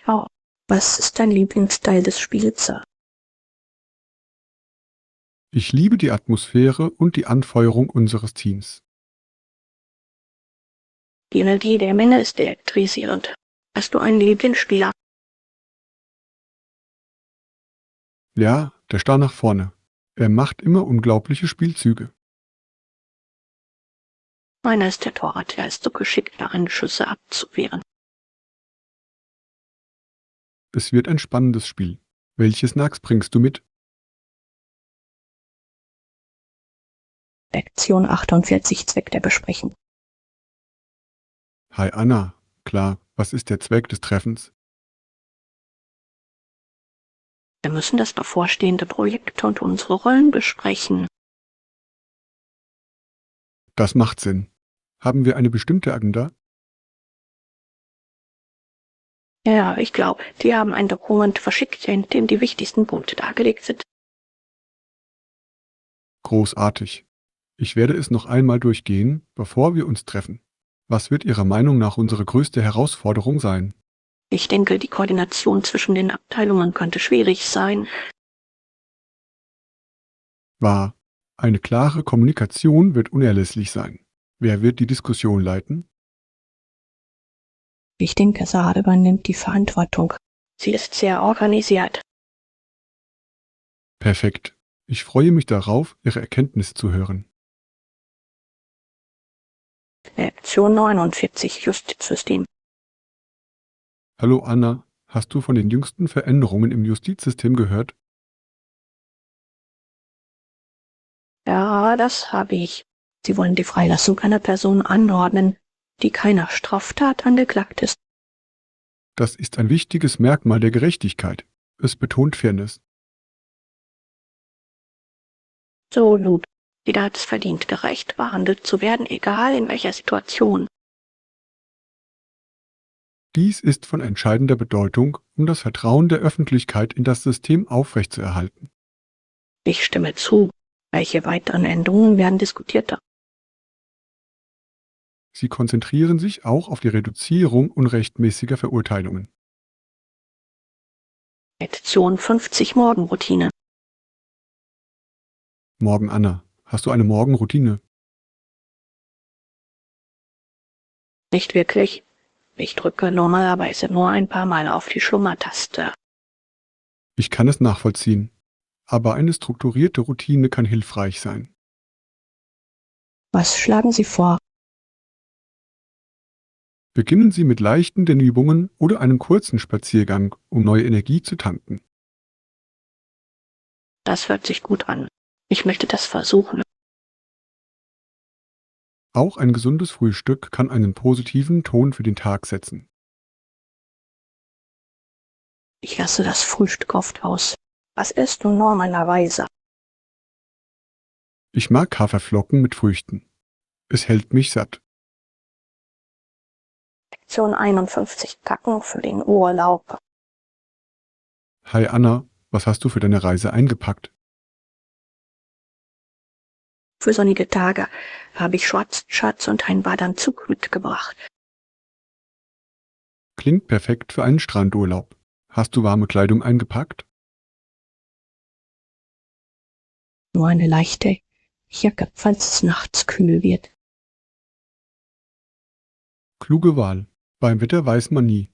Ja, was ist dein Lieblingsteil des Spiels? Ich liebe die Atmosphäre und die Anfeuerung unseres Teams. Die Energie der Menge ist elektrisierend. Hast du einen Lieblingsspieler? Ja, der Star nach vorne. Er macht immer unglaubliche Spielzüge. Meiner ist der Torwart, er ist so geschickt darin, Schüsse abzuwehren. Es wird ein spannendes Spiel. Welche Snacks bringst du mit? Lektion 48, Zweck der Besprechung. Hi Anna, klar, was ist der Zweck des Treffens? Wir müssen das bevorstehende Projekt und unsere Rollen besprechen. Das macht Sinn. Haben wir eine bestimmte Agenda? Ja, ich glaube, die haben ein Dokument verschickt, in dem die wichtigsten Punkte dargelegt sind. Großartig. Ich werde es noch einmal durchgehen, bevor wir uns treffen. Was wird Ihrer Meinung nach unsere größte Herausforderung sein? Ich denke, die Koordination zwischen den Abteilungen könnte schwierig sein. Wahr. Eine klare Kommunikation wird unerlässlich sein. Wer wird die Diskussion leiten? Ich denke, Saad übernimmt die Verantwortung. Sie ist sehr organisiert. Perfekt. Ich freue mich darauf, Ihre Erkenntnisse zu hören. Lektion 49, Justizsystem. Hallo Anna, hast du von den jüngsten Veränderungen im Justizsystem gehört? Ja, das habe ich. Sie wollen die Freilassung einer Person anordnen, die keiner Straftat angeklagt ist. Das ist ein wichtiges Merkmal der Gerechtigkeit. Es betont Fairness. So, Lud. Jeder hat es verdient, gerecht behandelt zu werden, egal in welcher Situation. Dies ist von entscheidender Bedeutung, um das Vertrauen der Öffentlichkeit in das System aufrechtzuerhalten. Ich stimme zu. Welche weiteren Änderungen werden diskutiert? Sie konzentrieren sich auch auf die Reduzierung unrechtmäßiger Verurteilungen. Lektion 50, Morgenroutine. Morgen Anna, hast du eine Morgenroutine? Nicht wirklich. Ich drücke normalerweise nur ein paar Mal auf die Schlummertaste. Ich kann es nachvollziehen. Aber eine strukturierte Routine kann hilfreich sein. Was schlagen Sie vor? Beginnen Sie mit leichten Dehnübungen oder einem kurzen Spaziergang, um neue Energie zu tanken. Das hört sich gut an. Ich möchte das versuchen. Auch ein gesundes Frühstück kann einen positiven Ton für den Tag setzen. Ich lasse das Frühstück oft aus. Was isst du normalerweise? Ich mag Haferflocken mit Früchten. Es hält mich satt. Lektion 51, Kacken für den Urlaub. Hi Anna, was hast du für deine Reise eingepackt? Für sonnige Tage habe ich Schwarzschatz und einen Badeanzug mitgebracht. Klingt perfekt für einen Strandurlaub. Hast du warme Kleidung eingepackt? Nur eine leichte Jacke, falls es nachts kühl wird. Kluge Wahl. Beim Wetter weiß man nie.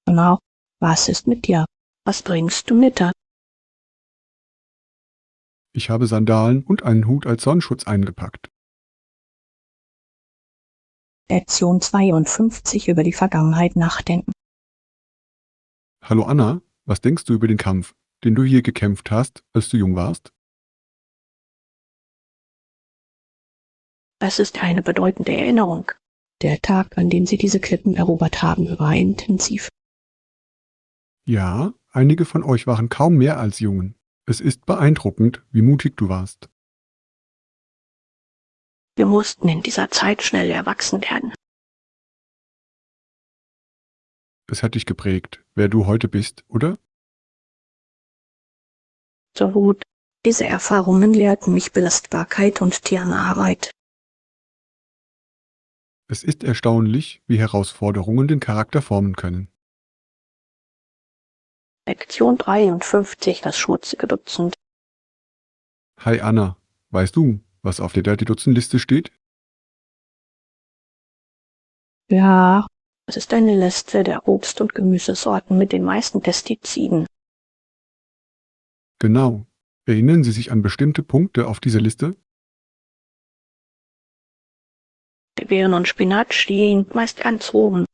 Genau. Was ist mit dir? Was bringst du mit? Ich habe Sandalen und einen Hut als Sonnenschutz eingepackt. Lektion 52, über die Vergangenheit nachdenken. Hallo Anna, was denkst du über den Kampf, den du hier gekämpft hast, als du jung warst? Es ist eine bedeutende Erinnerung. Der Tag, an dem sie diese Klippen erobert haben, war intensiv. Ja, einige von euch waren kaum mehr als Jungen. Es ist beeindruckend, wie mutig du warst. Wir mussten in dieser Zeit schnell erwachsen werden. Es hat dich geprägt, wer du heute bist, oder? So gut. Diese Erfahrungen lehrten mich Belastbarkeit und Tierarbeit. Es ist erstaunlich, wie Herausforderungen den Charakter formen können. Lektion 53, das schmutzige Dutzend. Hi Anna, weißt du, was auf der Dirty Dutzend Liste steht? Ja, es ist eine Liste der Obst- und Gemüsesorten mit den meisten Pestiziden. Genau. Erinnern Sie sich an bestimmte Punkte auf dieser Liste? Beeren und Spinat stehen meist ganz oben.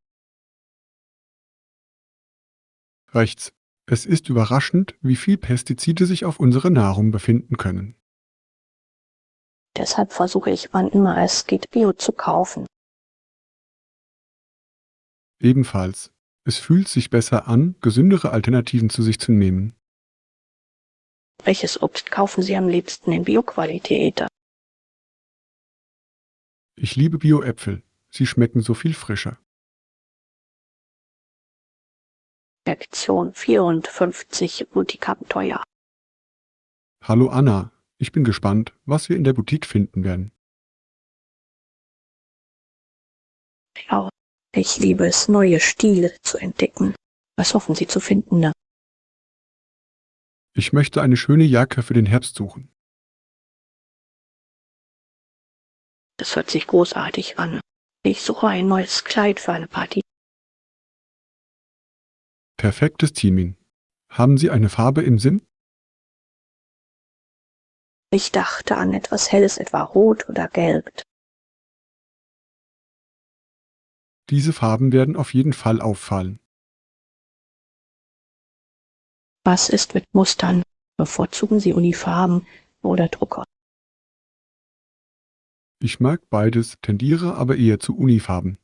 Rechts. Es ist überraschend, wie viel Pestizide sich auf unserer Nahrung befinden können. Deshalb versuche ich, wann immer es geht, Bio zu kaufen. Ebenfalls. Es fühlt sich besser an, gesündere Alternativen zu sich zu nehmen. Welches Obst kaufen Sie am liebsten in Bioqualität? Ich liebe Bio-Äpfel. Sie schmecken so viel frischer. Lektion 54, Boutiqueabenteuer. Hallo Anna, ich bin gespannt, was wir in der Boutique finden werden. Ja, ich liebe es, neue Stile zu entdecken. Was hoffen Sie zu finden, ne? Ich möchte eine schöne Jacke für den Herbst suchen. Das hört sich großartig an. Ich suche ein neues Kleid für eine Party. Perfektes Timing. Haben Sie eine Farbe im Sinn? Ich dachte an etwas Helles, etwa Rot oder Gelb. Diese Farben werden auf jeden Fall auffallen. Was ist mit Mustern? Bevorzugen Sie Unifarben oder Drucker? Ich mag beides, tendiere aber eher zu Unifarben.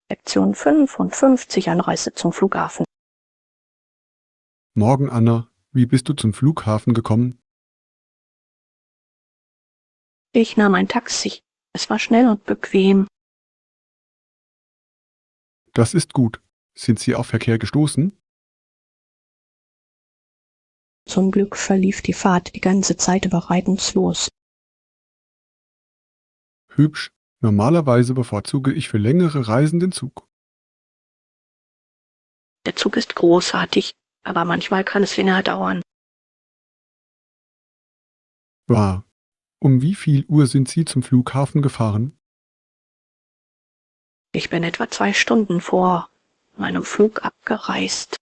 Lektion 55, Anreise zum Flughafen. Morgen, Anna, wie bist du zum Flughafen gekommen? Ich nahm ein Taxi. Es war schnell und bequem. Das ist gut. Sind Sie auf Verkehr gestoßen? Zum Glück verlief die Fahrt die ganze Zeit über reibungslos. Hübsch. Normalerweise bevorzuge ich für längere Reisen den Zug. Der Zug ist großartig, aber manchmal kann es länger dauern. Wahr. Um wie viel Uhr sind Sie zum Flughafen gefahren? Ich bin etwa 2 Stunden vor meinem Flug abgereist.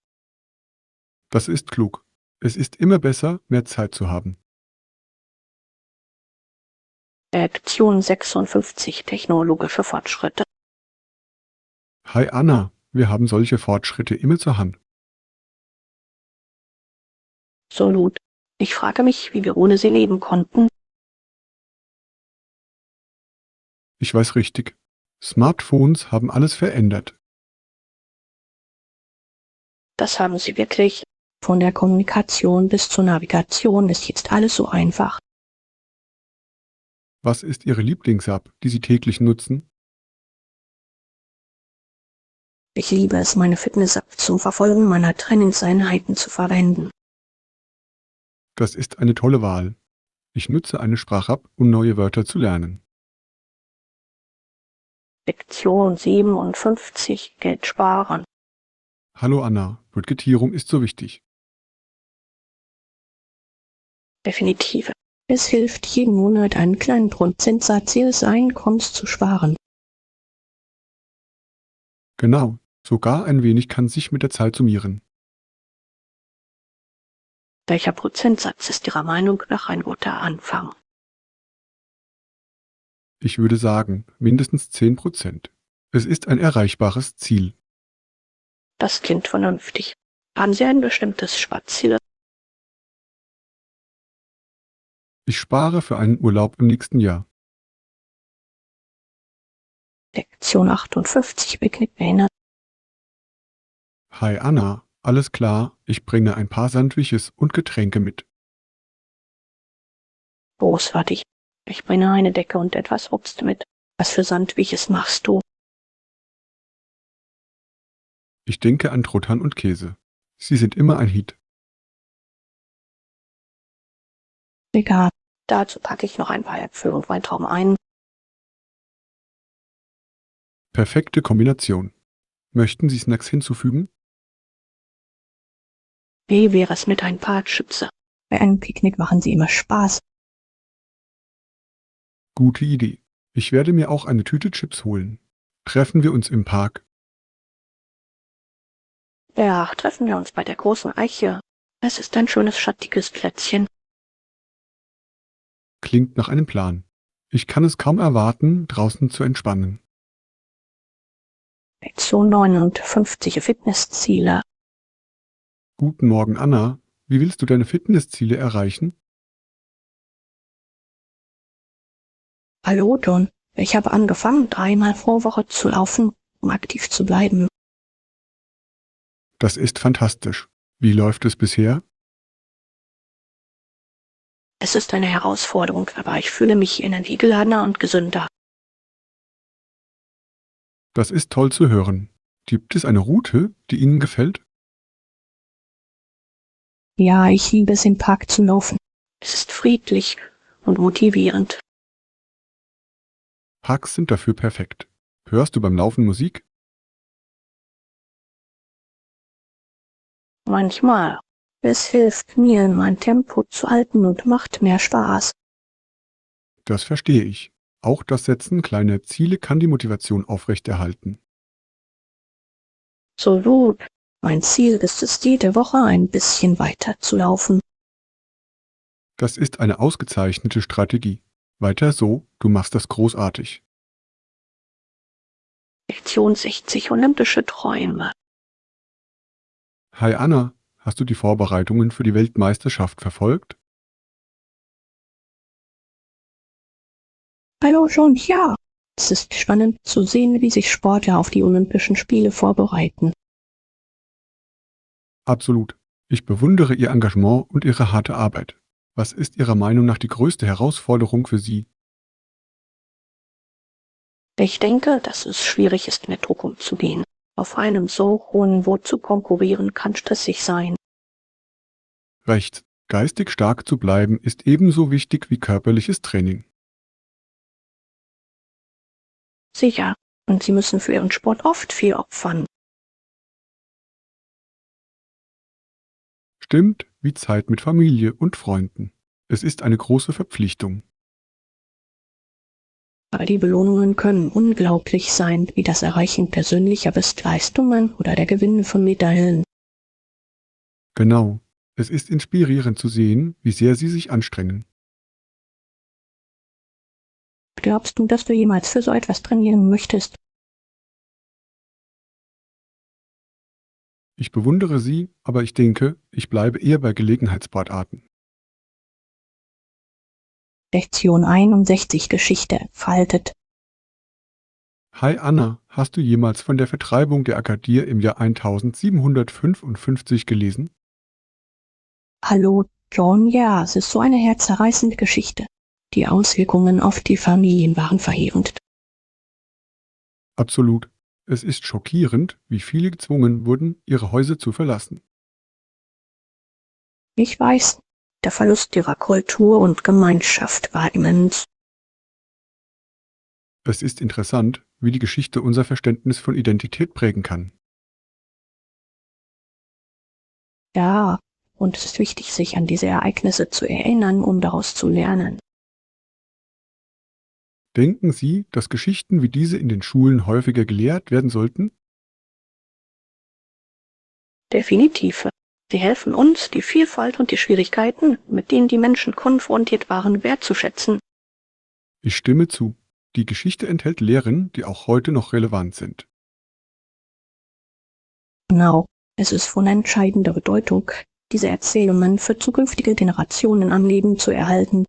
Das ist klug. Es ist immer besser, mehr Zeit zu haben. Lektion 56, technologische Fortschritte. Hi Anna, wir haben solche Fortschritte immer zur Hand. Absolut. Ich frage mich, wie wir ohne sie leben konnten. Ich weiß richtig. Smartphones haben alles verändert. Das haben sie wirklich. Von der Kommunikation bis zur Navigation ist jetzt alles so einfach. Was ist Ihre Lieblings-App, die Sie täglich nutzen? Ich liebe es, meine Fitness-App zum Verfolgen meiner Trainingseinheiten zu verwenden. Das ist eine tolle Wahl. Ich nutze eine Sprach-App, um neue Wörter zu lernen. Lektion 57, Geld sparen. Hallo Anna, Budgetierung ist so wichtig. Definitiv. Es hilft, jeden Monat einen kleinen Prozentsatz Ihres Einkommens zu sparen. Genau, sogar ein wenig kann sich mit der Zeit summieren. Welcher Prozentsatz ist Ihrer Meinung nach ein guter Anfang? Ich würde sagen, mindestens 10%. Es ist ein erreichbares Ziel. Das klingt vernünftig. Haben Sie ein bestimmtes Sparziel? Ich spare für einen Urlaub im nächsten Jahr. Lektion 58, Picknick erinnert. Hi Anna, alles klar, ich bringe ein paar Sandwiches und Getränke mit. Großartig. Ich bringe eine Decke und etwas Obst mit. Was für Sandwiches machst du? Ich denke an Truthahn und Käse. Sie sind immer ein Hit. Egal. Dazu packe ich noch ein paar Äpfel und Weintrauben ein. Perfekte Kombination. Möchten Sie Snacks hinzufügen? Wie wäre es mit ein paar Chips? Bei einem Picknick machen sie immer Spaß. Gute Idee. Ich werde mir auch eine Tüte Chips holen. Treffen wir uns im Park. Ja, treffen wir uns bei der großen Eiche. Es ist ein schönes, schattiges Plätzchen. Klingt nach einem Plan. Ich kann es kaum erwarten, draußen zu entspannen. Lektion 59 Fitnessziele. Guten Morgen, Anna. Wie willst du deine Fitnessziele erreichen? Hallo, John. Ich habe angefangen, 3-mal pro Woche zu laufen, um aktiv zu bleiben. Das ist fantastisch. Wie läuft es bisher? Es ist eine Herausforderung, aber ich fühle mich energiegeladener und gesünder. Das ist toll zu hören. Gibt es eine Route, die Ihnen gefällt? Ja, ich liebe es, im Park zu laufen. Es ist friedlich und motivierend. Parks sind dafür perfekt. Hörst du beim Laufen Musik? Manchmal. Es hilft mir, mein Tempo zu halten und macht mehr Spaß. Das verstehe ich. Auch das Setzen kleiner Ziele kann die Motivation aufrechterhalten. So gut. Mein Ziel ist es, jede Woche ein bisschen weiter zu laufen. Das ist eine ausgezeichnete Strategie. Weiter so, du machst das großartig. Lektion 60 Olympische Träume. Hi Anna, hast du die Vorbereitungen für die Weltmeisterschaft verfolgt? Hallo John, ja. Es ist spannend zu sehen, wie sich Sportler auf die Olympischen Spiele vorbereiten. Absolut. Ich bewundere Ihr Engagement und Ihre harte Arbeit. Was ist Ihrer Meinung nach die größte Herausforderung für Sie? Ich denke, dass es schwierig ist, mit Druck umzugehen. Auf einem so hohen Niveau zu konkurrieren, kann stressig sein. Recht. Geistig stark zu bleiben ist ebenso wichtig wie körperliches Training. Sicher. Und sie müssen für ihren Sport oft viel opfern. Stimmt, wie Zeit mit Familie und Freunden. Es ist eine große Verpflichtung. Aber die Belohnungen können unglaublich sein, wie das Erreichen persönlicher Bestleistungen oder der Gewinn von Medaillen. Genau. Es ist inspirierend zu sehen, wie sehr Sie sich anstrengen. Glaubst du, dass du jemals für so etwas trainieren möchtest? Ich bewundere Sie, aber ich denke, ich bleibe eher bei Gelegenheitssportarten. Lektion 61 Geschichte entfaltet. Hi Anna, hast du jemals von der Vertreibung der Akadier im Jahr 1755 gelesen? Hallo, John, ja, es ist so eine herzzerreißende Geschichte. Die Auswirkungen auf die Familien waren verheerend. Absolut. Es ist schockierend, wie viele gezwungen wurden, ihre Häuser zu verlassen. Ich weiß, der Verlust ihrer Kultur und Gemeinschaft war immens. Es ist interessant, wie die Geschichte unser Verständnis von Identität prägen kann. Ja, und es ist wichtig, sich an diese Ereignisse zu erinnern, um daraus zu lernen. Denken Sie, dass Geschichten wie diese in den Schulen häufiger gelehrt werden sollten? Definitiv. Sie helfen uns, die Vielfalt und die Schwierigkeiten, mit denen die Menschen konfrontiert waren, wertzuschätzen. Ich stimme zu. Die Geschichte enthält Lehren, die auch heute noch relevant sind. Genau. Es ist von entscheidender Bedeutung, diese Erzählungen für zukünftige Generationen am Leben zu erhalten.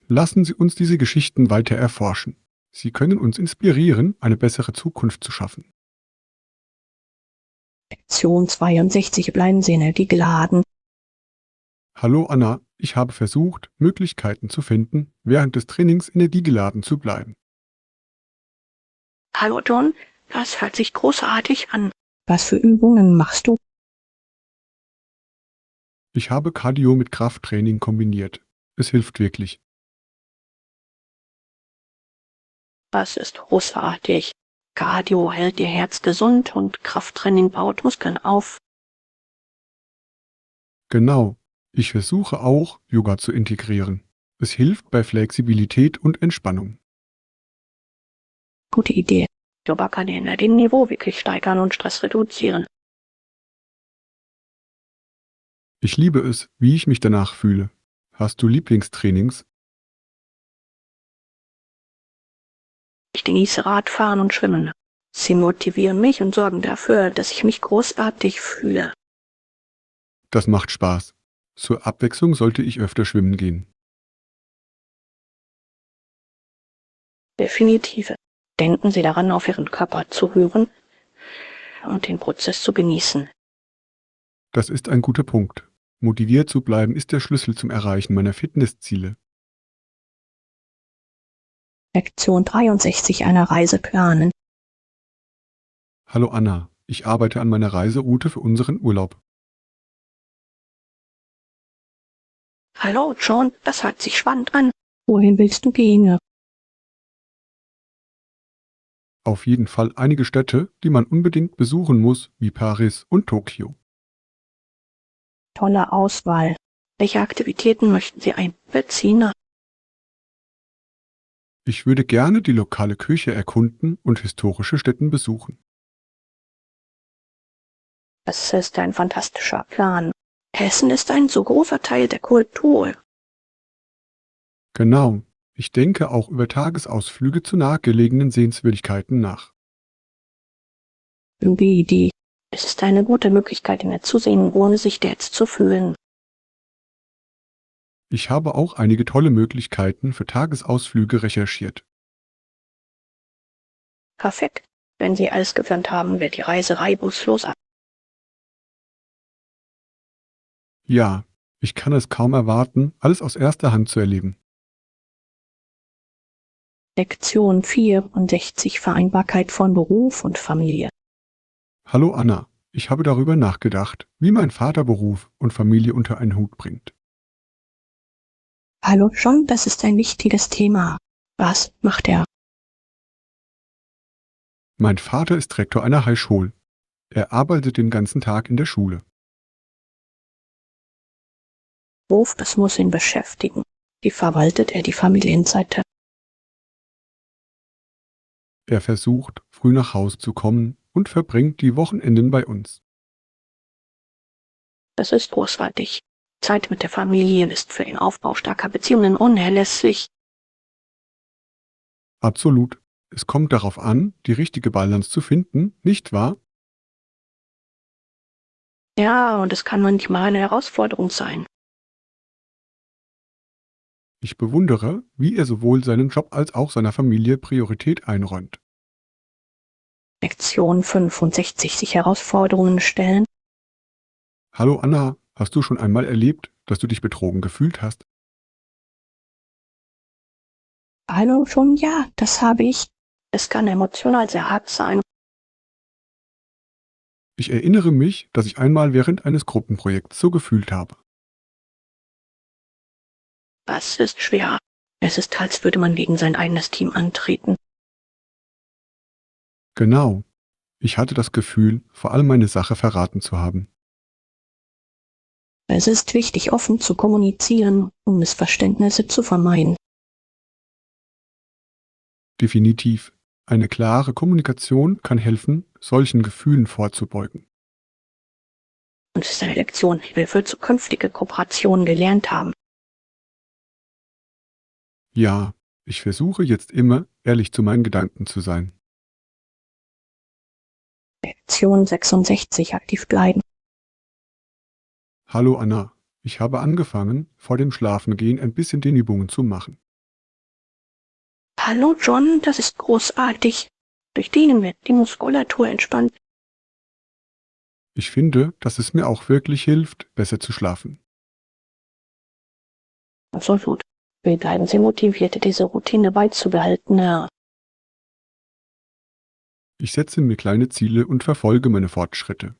Lassen Sie uns diese Geschichten weiter erforschen. Sie können uns inspirieren, eine bessere Zukunft zu schaffen. Lektion 62 bleiben Sie energiegeladen. Hallo Anna, ich habe versucht, Möglichkeiten zu finden, während des Trainings energiegeladen zu bleiben. Hallo John, das hört sich großartig an. Was für Übungen machst du? Ich habe Cardio mit Krafttraining kombiniert. Es hilft wirklich. Das ist großartig. Cardio hält Ihr Herz gesund und Krafttraining baut Muskeln auf. Genau. Ich versuche auch, Yoga zu integrieren. Es hilft bei Flexibilität und Entspannung. Gute Idee. Yoga kann den Niveau wirklich steigern und Stress reduzieren. Ich liebe es, wie ich mich danach fühle. Hast du Lieblingstrainings? Ich genieße Radfahren und Schwimmen. Sie motivieren mich und sorgen dafür, dass ich mich großartig fühle. Das macht Spaß. Zur Abwechslung sollte ich öfter schwimmen gehen. Definitiv. Denken Sie daran, auf Ihren Körper zu hören und den Prozess zu genießen. Das ist ein guter Punkt. Motiviert zu bleiben ist der Schlüssel zum Erreichen meiner Fitnessziele. Lektion 63: Eine Reise planen. Hallo Anna, ich arbeite an meiner Reiseroute für unseren Urlaub. Hallo, John, das hört sich spannend an. Wohin willst du gehen? Auf jeden Fall einige Städte, die man unbedingt besuchen muss, wie Paris und Tokio. Tolle Auswahl. Welche Aktivitäten möchten Sie einbeziehen? Ich würde gerne die lokale Küche erkunden und historische Stätten besuchen. Das ist ein fantastischer Plan. Essen ist ein so großer Teil der Kultur. Genau. Ich denke auch über Tagesausflüge zu nahegelegenen Sehenswürdigkeiten nach. Wie die. Es ist eine gute Möglichkeit, mehr zu sehen, ohne sich jetzt zu fühlen. Ich habe auch einige tolle Möglichkeiten für Tagesausflüge recherchiert. Perfekt. Wenn Sie alles geplant haben, wird die Reise reibungslos ab. Ja, ich kann es kaum erwarten, alles aus erster Hand zu erleben. Lektion 64: Vereinbarkeit von Beruf und Familie. Hallo Anna, ich habe darüber nachgedacht, wie mein Vater Beruf und Familie unter einen Hut bringt. Hallo John, das ist ein wichtiges Thema. Was macht er? Mein Vater ist Rektor einer High School. Er arbeitet den ganzen Tag in der Schule. Beruf, das muss ihn beschäftigen. Wie verwaltet er die Familienzeit? Er versucht, früh nach Hause zu kommen und verbringt die Wochenenden bei uns. Das ist großartig. Zeit mit der Familie ist für den Aufbau starker Beziehungen unerlässlich. Absolut. Es kommt darauf an, die richtige Balance zu finden, nicht wahr? Ja, und es kann manchmal eine Herausforderung sein. Ich bewundere, wie er sowohl seinen Job als auch seiner Familie Priorität einräumt. Lektion 65: Sich Herausforderungen stellen. Hallo Anna, hast du schon einmal erlebt, dass du dich betrogen gefühlt hast? Hallo schon, ja, das habe ich. Es kann emotional sehr hart sein. Ich erinnere mich, dass ich einmal während eines Gruppenprojekts so gefühlt habe. Das ist schwer. Es ist, als würde man gegen sein eigenes Team antreten. Genau. Ich hatte das Gefühl, vor allem meine Sache verraten zu haben. Es ist wichtig, offen zu kommunizieren, um Missverständnisse zu vermeiden. Definitiv. Eine klare Kommunikation kann helfen, solchen Gefühlen vorzubeugen. Und es ist eine Lektion, die wir für zukünftige Kooperationen gelernt haben. Ja, ich versuche jetzt immer, ehrlich zu meinen Gedanken zu sein. Lektion 66: Aktiv bleiben. Hallo Anna, ich habe angefangen, vor dem Schlafengehen ein bisschen Dehnübungen zu machen. Hallo John, das ist großartig. Durch Dehnen wird die Muskulatur entspannt. Ich finde, dass es mir auch wirklich hilft, besser zu schlafen. Absolut. Wie bleiben Sie motiviert, diese Routine beizubehalten? Ich setze mir kleine Ziele und verfolge meine Fortschritte.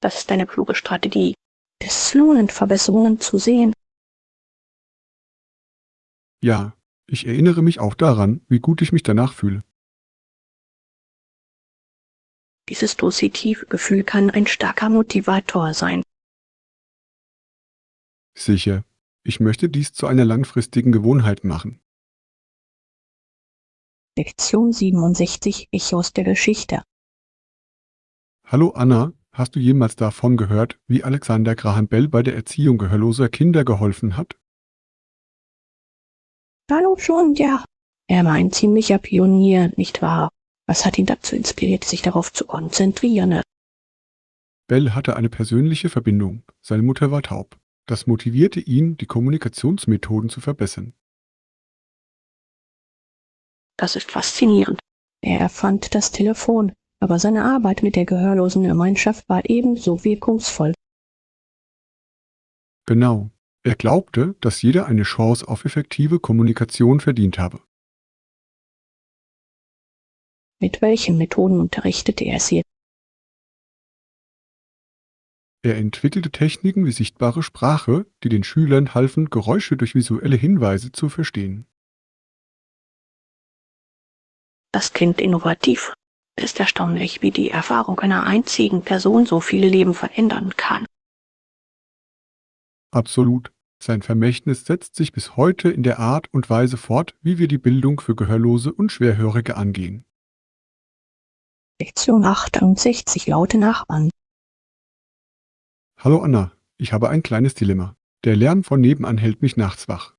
Das ist eine kluge Strategie. Es lohnt, Verbesserungen zu sehen. Ja, ich erinnere mich auch daran, wie gut ich mich danach fühle. Dieses positive Gefühl kann ein starker Motivator sein. Sicher, ich möchte dies zu einer langfristigen Gewohnheit machen. Lektion 67: Echos der Geschichte. Hallo Anna, hast du jemals davon gehört, wie Alexander Graham Bell bei der Erziehung gehörloser Kinder geholfen hat? Hallo schon, ja. Er war ein ziemlicher Pionier, nicht wahr? Was hat ihn dazu inspiriert, sich darauf zu konzentrieren? Bell hatte eine persönliche Verbindung. Seine Mutter war taub. Das motivierte ihn, die Kommunikationsmethoden zu verbessern. Das ist faszinierend. Er erfand das Telefon, aber seine Arbeit mit der gehörlosen Gemeinschaft war ebenso wirkungsvoll. Genau. Er glaubte, dass jeder eine Chance auf effektive Kommunikation verdient habe. Mit welchen Methoden unterrichtete er sie? Er entwickelte Techniken wie sichtbare Sprache, die den Schülern halfen, Geräusche durch visuelle Hinweise zu verstehen. Das klingt innovativ. Es ist erstaunlich, wie die Erfahrung einer einzigen Person so viele Leben verändern kann. Absolut. Sein Vermächtnis setzt sich bis heute in der Art und Weise fort, wie wir die Bildung für Gehörlose und Schwerhörige angehen. Lektion 68 laute Nachbarn. Hallo Anna, ich habe ein kleines Dilemma. Der Lärm von nebenan hält mich nachts wach.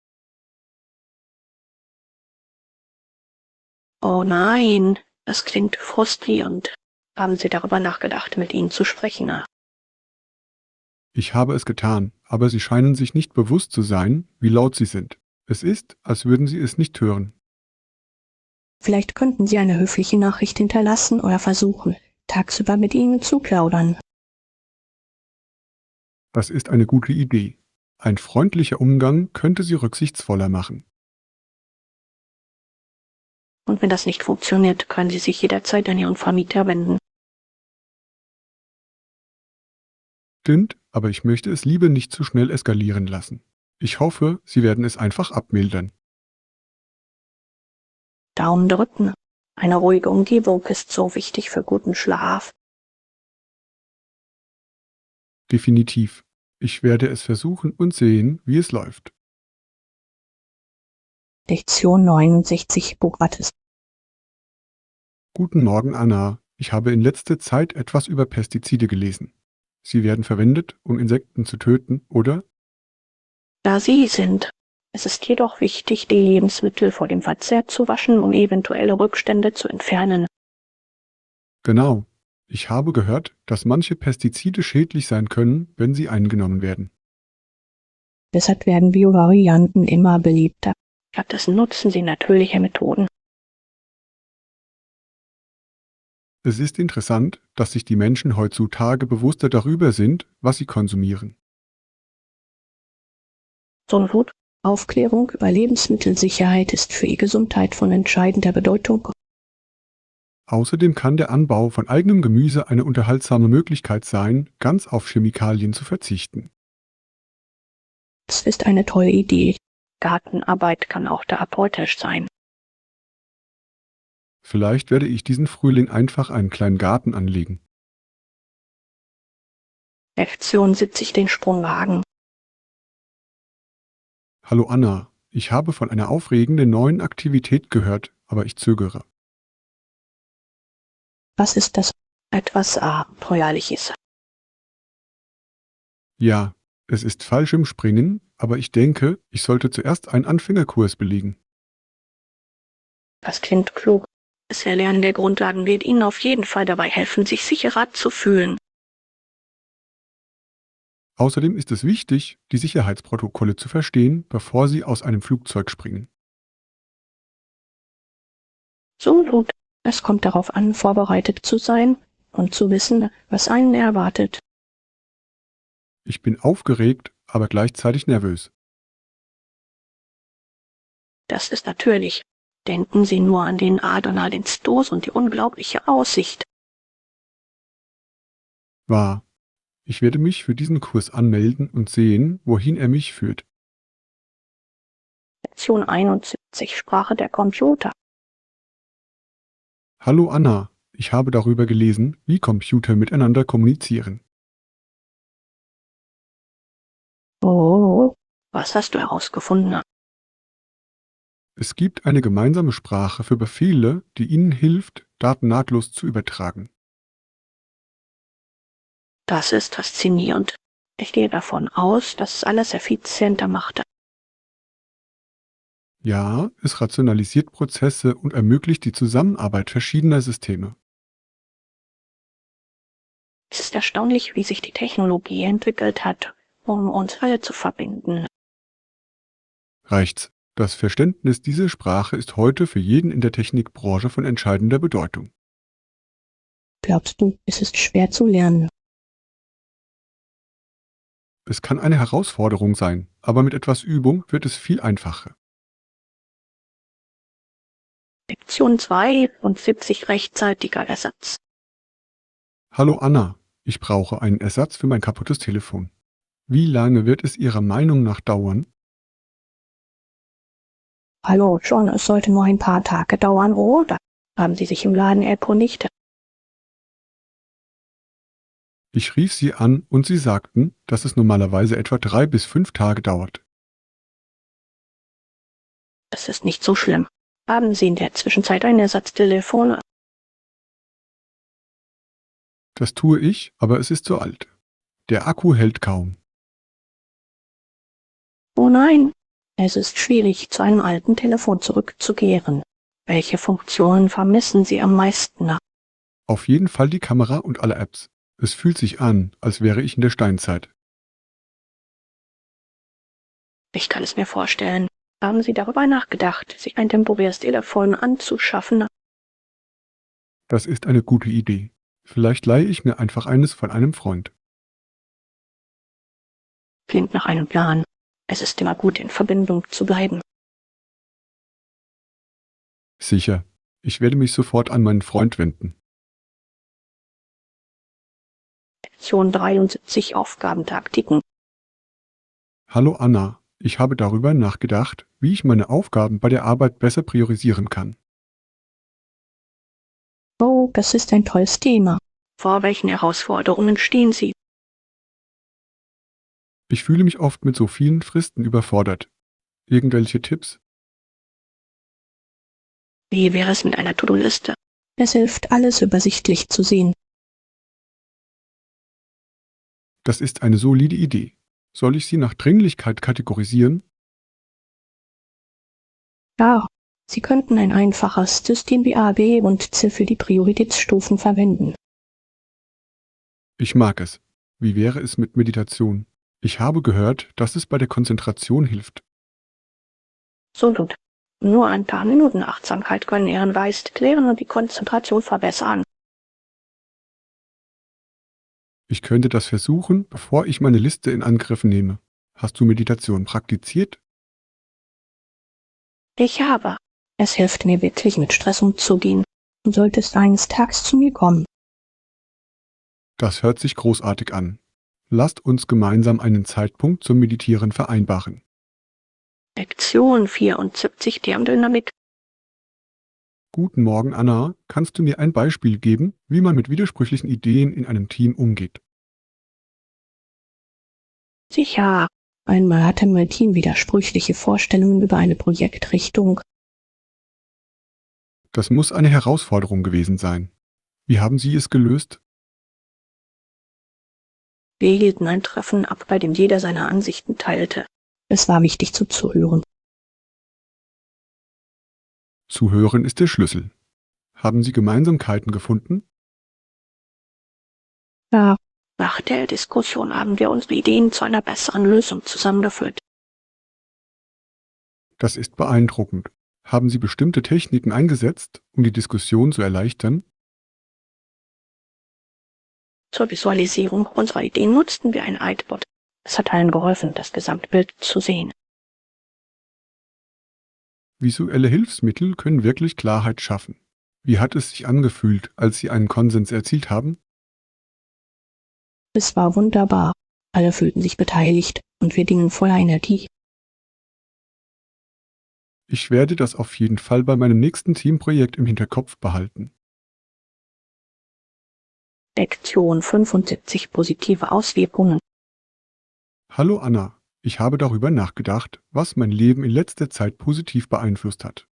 Oh nein, das klingt frustrierend. Haben Sie darüber nachgedacht, mit ihnen zu sprechen? Ich habe es getan, aber sie scheinen sich nicht bewusst zu sein, wie laut sie sind. Es ist, als würden sie es nicht hören. Vielleicht könnten Sie eine höfliche Nachricht hinterlassen oder versuchen, tagsüber mit ihnen zu plaudern. Das ist eine gute Idee. Ein freundlicher Umgang könnte sie rücksichtsvoller machen. Und wenn das nicht funktioniert, können Sie sich jederzeit an Ihren Vermieter wenden. Stimmt, aber ich möchte es lieber nicht zu schnell eskalieren lassen. Ich hoffe, sie werden es einfach abmildern. Daumen drücken. Eine ruhige Umgebung ist so wichtig für guten Schlaf. Definitiv. Ich werde es versuchen und sehen, wie es läuft. Lektion 69 Bokrates. Guten Morgen, Anna. Ich habe in letzter Zeit etwas über Pestizide gelesen. Sie werden verwendet, um Insekten zu töten, oder? Da Sie sind. Es ist jedoch wichtig, die Lebensmittel vor dem Verzehr zu waschen, um eventuelle Rückstände zu entfernen. Genau. Ich habe gehört, dass manche Pestizide schädlich sein können, wenn sie eingenommen werden. Deshalb werden Biovarianten immer beliebter. Stattdessen nutzen Sie natürliche Methoden. Es ist interessant, dass sich die Menschen heutzutage bewusster darüber sind, was sie konsumieren. So gut. Aufklärung über Lebensmittelsicherheit ist für die Gesundheit von entscheidender Bedeutung. Außerdem kann der Anbau von eigenem Gemüse eine unterhaltsame Möglichkeit sein, ganz auf Chemikalien zu verzichten. Das ist eine tolle Idee. Gartenarbeit kann auch therapeutisch sein. Vielleicht werde ich diesen Frühling einfach einen kleinen Garten anlegen. Lektion 70 den Sprung wagen. Hallo Anna, ich habe von einer aufregenden neuen Aktivität gehört, aber ich zögere. Was ist das? Etwas Abenteuerliches. Ja, es ist Fallschirmspringen, aber ich denke, ich sollte zuerst einen Anfängerkurs belegen. Das klingt klug. Das Erlernen der Grundlagen wird Ihnen auf jeden Fall dabei helfen, sich sicherer zu fühlen. Außerdem ist es wichtig, die Sicherheitsprotokolle zu verstehen, bevor Sie aus einem Flugzeug springen. So gut. Es kommt darauf an, vorbereitet zu sein und zu wissen, was einen erwartet. Ich bin aufgeregt, aber gleichzeitig nervös. Das ist natürlich. Denken Sie nur an den Adrenalinstoß und die unglaubliche Aussicht. Wahr. Ich werde mich für diesen Kurs anmelden und sehen, wohin er mich führt. Lektion 71 Sprache der Computer. Hallo Anna, ich habe darüber gelesen, wie Computer miteinander kommunizieren. Oh, was hast du herausgefunden? Es gibt eine gemeinsame Sprache für Befehle, die Ihnen hilft, Daten nahtlos zu übertragen. Das ist faszinierend. Ich gehe davon aus, dass es alles effizienter macht. Ja, es rationalisiert Prozesse und ermöglicht die Zusammenarbeit verschiedener Systeme. Es ist erstaunlich, wie sich die Technologie entwickelt hat, um uns alle zu verbinden. Reicht's. Das Verständnis dieser Sprache ist heute für jeden in der Technikbranche von entscheidender Bedeutung. Glaubst du, es ist schwer zu lernen? Es kann eine Herausforderung sein, aber mit etwas Übung wird es viel einfacher. Lektion 2 und 70 rechtzeitiger Ersatz. Hallo Anna, ich brauche einen Ersatz für mein kaputtes Telefon. Wie lange wird es Ihrer Meinung nach dauern? Hallo, John, es sollte nur ein paar Tage dauern, oder? Haben Sie sich im Laden erkundigt? Ich rief Sie an und Sie sagten, dass es normalerweise etwa 3 bis 5 Tage dauert. Das ist nicht so schlimm. Haben Sie in der Zwischenzeit ein Ersatztelefon? Das tue ich, aber es ist zu alt. Der Akku hält kaum. Oh nein, es ist schwierig, zu einem alten Telefon zurückzukehren. Welche Funktionen vermissen Sie am meisten? Auf jeden Fall die Kamera und alle Apps. Es fühlt sich an, als wäre ich in der Steinzeit. Ich kann es mir vorstellen. Haben Sie darüber nachgedacht, sich ein temporäres Telefon anzuschaffen? Das ist eine gute Idee. Vielleicht leihe ich mir einfach eines von einem Freund. Klingt nach einem Plan. Es ist immer gut, in Verbindung zu bleiben. Sicher. Ich werde mich sofort an meinen Freund wenden. Lektion 73 Aufgabentaktiken. Hallo Anna, ich habe darüber nachgedacht, wie ich meine Aufgaben bei der Arbeit besser priorisieren kann. Oh, das ist ein tolles Thema. Vor welchen Herausforderungen stehen Sie? Ich fühle mich oft mit so vielen Fristen überfordert. Irgendwelche Tipps? Wie wäre es mit einer To-Do-Liste? Es hilft, alles übersichtlich zu sehen. Das ist eine solide Idee. Soll ich sie nach Dringlichkeit kategorisieren? Ja, Sie könnten ein einfaches System wie A, B und C für die Prioritätsstufen verwenden. Ich mag es. Wie wäre es mit Meditation? Ich habe gehört, dass es bei der Konzentration hilft. Absolut. Nur ein paar Minuten Achtsamkeit können Ihren Geist klären und die Konzentration verbessern. Ich könnte das versuchen, bevor ich meine Liste in Angriff nehme. Hast du Meditation praktiziert? Ich habe. Es hilft mir wirklich, mit Stress umzugehen. Du solltest eines Tages zu mir kommen. Das hört sich großartig an. Lasst uns gemeinsam einen Zeitpunkt zum Meditieren vereinbaren. Lektion 74 Thermodynamik. Guten Morgen, Anna. Kannst du mir ein Beispiel geben, wie man mit widersprüchlichen Ideen in einem Team umgeht? Sicher. Einmal hatte mein Team widersprüchliche Vorstellungen über eine Projektrichtung. Das muss eine Herausforderung gewesen sein. Wie haben Sie es gelöst? Wir hielten ein Treffen ab, bei dem jeder seine Ansichten teilte. Es war wichtig zuzuhören. Zuhören ist der Schlüssel. Haben Sie Gemeinsamkeiten gefunden? Ja. Nach der Diskussion haben wir unsere Ideen zu einer besseren Lösung zusammengeführt. Das ist beeindruckend. Haben Sie bestimmte Techniken eingesetzt, um die Diskussion zu erleichtern? Zur Visualisierung unserer Ideen nutzten wir ein Whiteboard. Es hat allen geholfen, das Gesamtbild zu sehen. Visuelle Hilfsmittel können wirklich Klarheit schaffen. Wie hat es sich angefühlt, als Sie einen Konsens erzielt haben? Es war wunderbar. Alle fühlten sich beteiligt und wir gingen voller Energie. Ich werde das auf jeden Fall bei meinem nächsten Teamprojekt im Hinterkopf behalten. Lektion 75 positive Auswirkungen. Hallo Anna, ich habe darüber nachgedacht, was mein Leben in letzter Zeit positiv beeinflusst hat.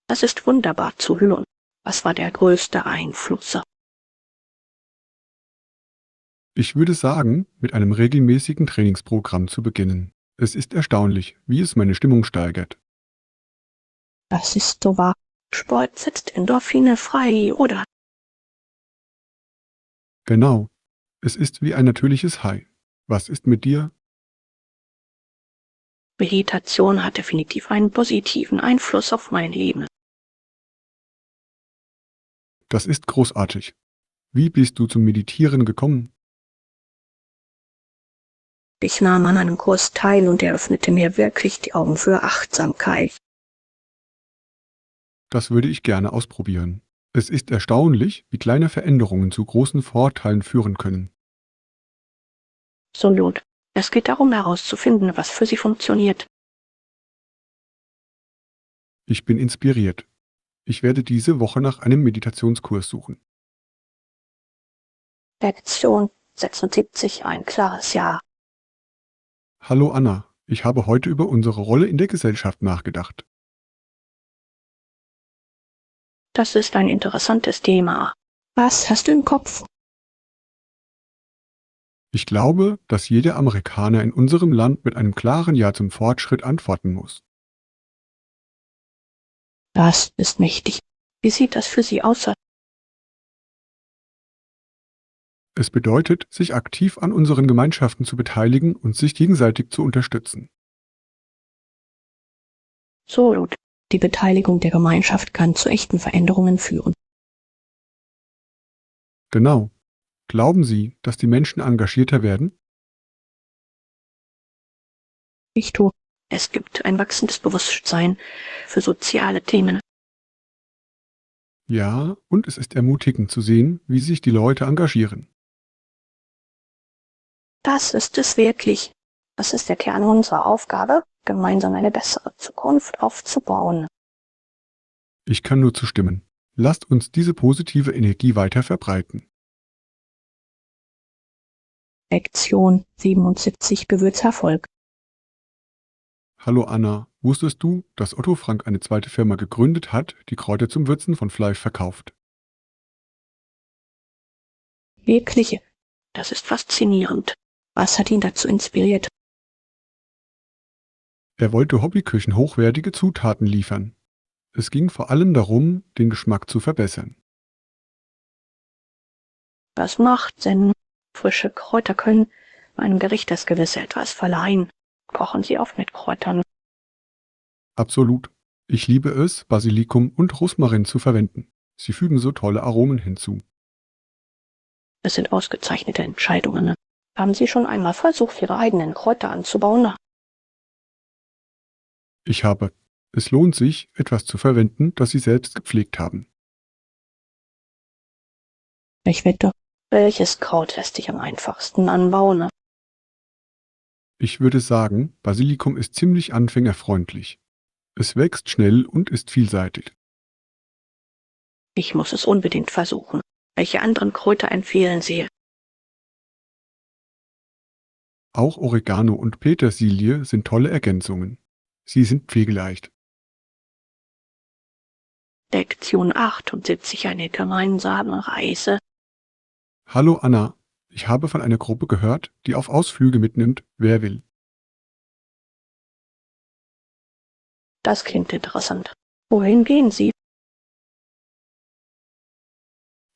Das ist wunderbar zu hören. Was war der größte Einfluss? Ich würde sagen, mit einem regelmäßigen Trainingsprogramm zu beginnen. Es ist erstaunlich, wie es meine Stimmung steigert. Das ist so wahr. Sport setzt Endorphine frei, oder? Genau, es ist wie ein natürliches High. Was ist mit dir? Meditation hat definitiv einen positiven Einfluss auf mein Leben. Das ist großartig. Wie bist du zum Meditieren gekommen? Ich nahm an einem Kurs teil und er öffnete mir wirklich die Augen für Achtsamkeit. Das würde ich gerne ausprobieren. Es ist erstaunlich, wie kleine Veränderungen zu großen Vorteilen führen können. Absolut. Es geht darum herauszufinden, was für Sie funktioniert. Ich bin inspiriert. Ich werde diese Woche nach einem Meditationskurs suchen. Lektion 76, ein klares Ja. Hallo Anna, ich habe heute über unsere Rolle in der Gesellschaft nachgedacht. Das ist ein interessantes Thema. Was hast du im Kopf? Ich glaube, dass jeder Amerikaner in unserem Land mit einem klaren Ja zum Fortschritt antworten muss. Das ist mächtig. Wie sieht das für Sie aus? Es bedeutet, sich aktiv an unseren Gemeinschaften zu beteiligen und sich gegenseitig zu unterstützen. Absolut. Die Beteiligung der Gemeinschaft kann zu echten Veränderungen führen. Genau. Glauben Sie, dass die Menschen engagierter werden? Ich tue. Es gibt ein wachsendes Bewusstsein für soziale Themen. Ja, und es ist ermutigend zu sehen, wie sich die Leute engagieren. Das ist es wirklich. Das ist der Kern unserer Aufgabe, gemeinsam eine bessere Zukunft aufzubauen. Ich kann nur zustimmen. Lasst uns diese positive Energie weiter verbreiten. Lektion 77 Gewürzerfolg. Hallo Anna, wusstest du, dass Otto Frank eine zweite Firma gegründet hat, die Kräuter zum Würzen von Fleisch verkauft? Wirklich. Das ist faszinierend. Was hat ihn dazu inspiriert? Er wollte Hobbyköchen hochwertige Zutaten liefern. Es ging vor allem darum, den Geschmack zu verbessern. Was macht Sinn? Frische Kräuter können einem Gericht das gewisse Etwas verleihen. Kochen Sie oft mit Kräutern. Absolut. Ich liebe es, Basilikum und Rosmarin zu verwenden. Sie fügen so tolle Aromen hinzu. Es sind ausgezeichnete Entscheidungen. Haben Sie schon einmal versucht, Ihre eigenen Kräuter anzubauen? Ich habe. Es lohnt sich, etwas zu verwenden, das Sie selbst gepflegt haben. Ich wette. Welches Kraut lässt sich am einfachsten anbauen? Ich würde sagen, Basilikum ist ziemlich anfängerfreundlich. Es wächst schnell und ist vielseitig. Ich muss es unbedingt versuchen. Welche anderen Kräuter empfehlen Sie? Auch Oregano und Petersilie sind tolle Ergänzungen. Sie sind pflegeleicht. Lektion 78, eine gemeinsame Reise. Hallo Anna, ich habe von einer Gruppe gehört, die auf Ausflüge mitnimmt, wer will. Das klingt interessant. Wohin gehen Sie?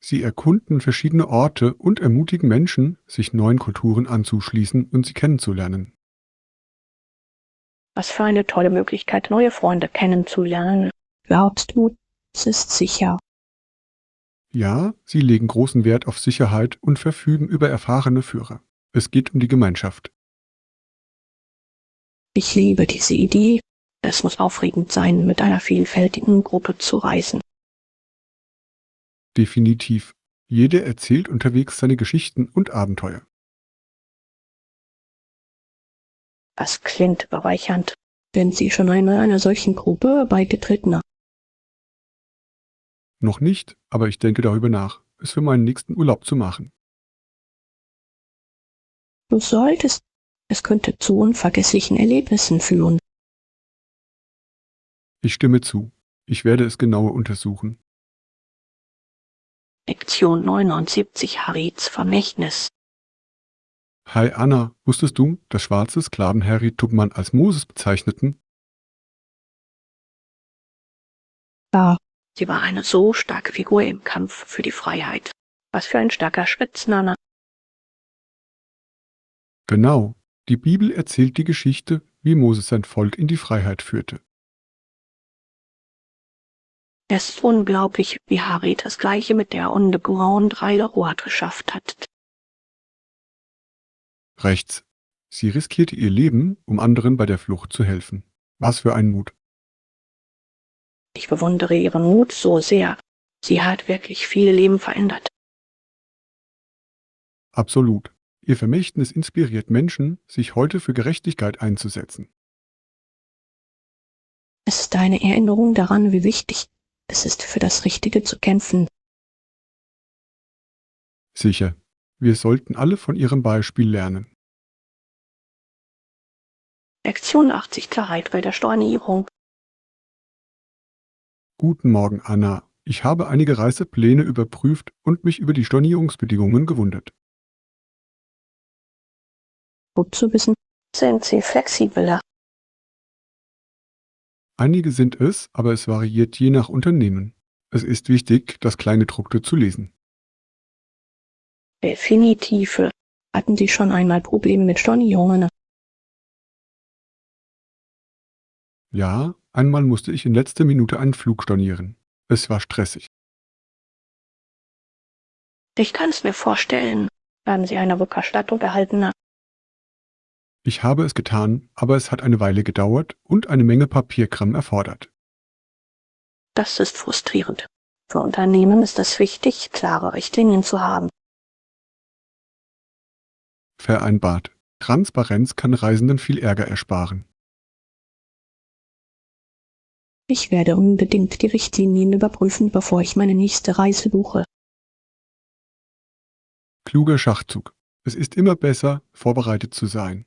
Sie erkunden verschiedene Orte und ermutigen Menschen, sich neuen Kulturen anzuschließen und sie kennenzulernen. Was für eine tolle Möglichkeit, neue Freunde kennenzulernen. Glaubst du, es ist sicher? Ja, sie legen großen Wert auf Sicherheit und verfügen über erfahrene Führer. Es geht um die Gemeinschaft. Ich liebe diese Idee. Es muss aufregend sein, mit einer vielfältigen Gruppe zu reisen. Definitiv. Jeder erzählt unterwegs seine Geschichten und Abenteuer. Das klingt bereichernd. Sind Sie schon einmal einer solchen Gruppe beigetreten? Noch nicht, aber ich denke darüber nach, es für meinen nächsten Urlaub zu machen. Du solltest. Es könnte zu unvergesslichen Erlebnissen führen. Ich stimme zu. Ich werde es genauer untersuchen. Lektion 79, Harits Vermächtnis. Hi Anna, wusstest du, dass schwarze Sklaven Harry Tubman als Moses bezeichneten? Ja, sie war eine so starke Figur im Kampf für die Freiheit. Was für ein starker Schritt, Nana. Genau, die Bibel erzählt die Geschichte, wie Moses sein Volk in die Freiheit führte. Es ist unglaublich, wie Harry das Gleiche mit der Underground 3 Road geschafft hat. Rechts. Sie riskierte ihr Leben, um anderen bei der Flucht zu helfen. Was für ein Mut. Ich bewundere ihren Mut so sehr. Sie hat wirklich viele Leben verändert. Absolut. Ihr Vermächtnis inspiriert Menschen, sich heute für Gerechtigkeit einzusetzen. Es ist eine Erinnerung daran, wie wichtig es ist, für das Richtige zu kämpfen. Sicher. Wir sollten alle von ihrem Beispiel lernen. Lektion 80 Klarheit bei der Stornierung. Guten Morgen, Anna. Ich habe einige Reisepläne überprüft und mich über die Stornierungsbedingungen gewundert. Gut zu wissen, sind sie flexibler. Einige sind es, aber es variiert je nach Unternehmen. Es ist wichtig, das Kleingedruckte zu lesen. Definitiv. Hatten Sie schon einmal Probleme mit Stornierungen? Ja, einmal musste ich in letzter Minute einen Flug stornieren. Es war stressig. Ich kann es mir vorstellen. Haben Sie eine Rückerstattung erhalten? Ich habe es getan, aber es hat eine Weile gedauert und eine Menge Papierkram erfordert. Das ist frustrierend. Für Unternehmen ist es wichtig, klare Richtlinien zu haben. Vereinbart. Transparenz kann Reisenden viel Ärger ersparen. Ich werde unbedingt die Richtlinien überprüfen, bevor ich meine nächste Reise buche. Kluger Schachzug. Es ist immer besser, vorbereitet zu sein.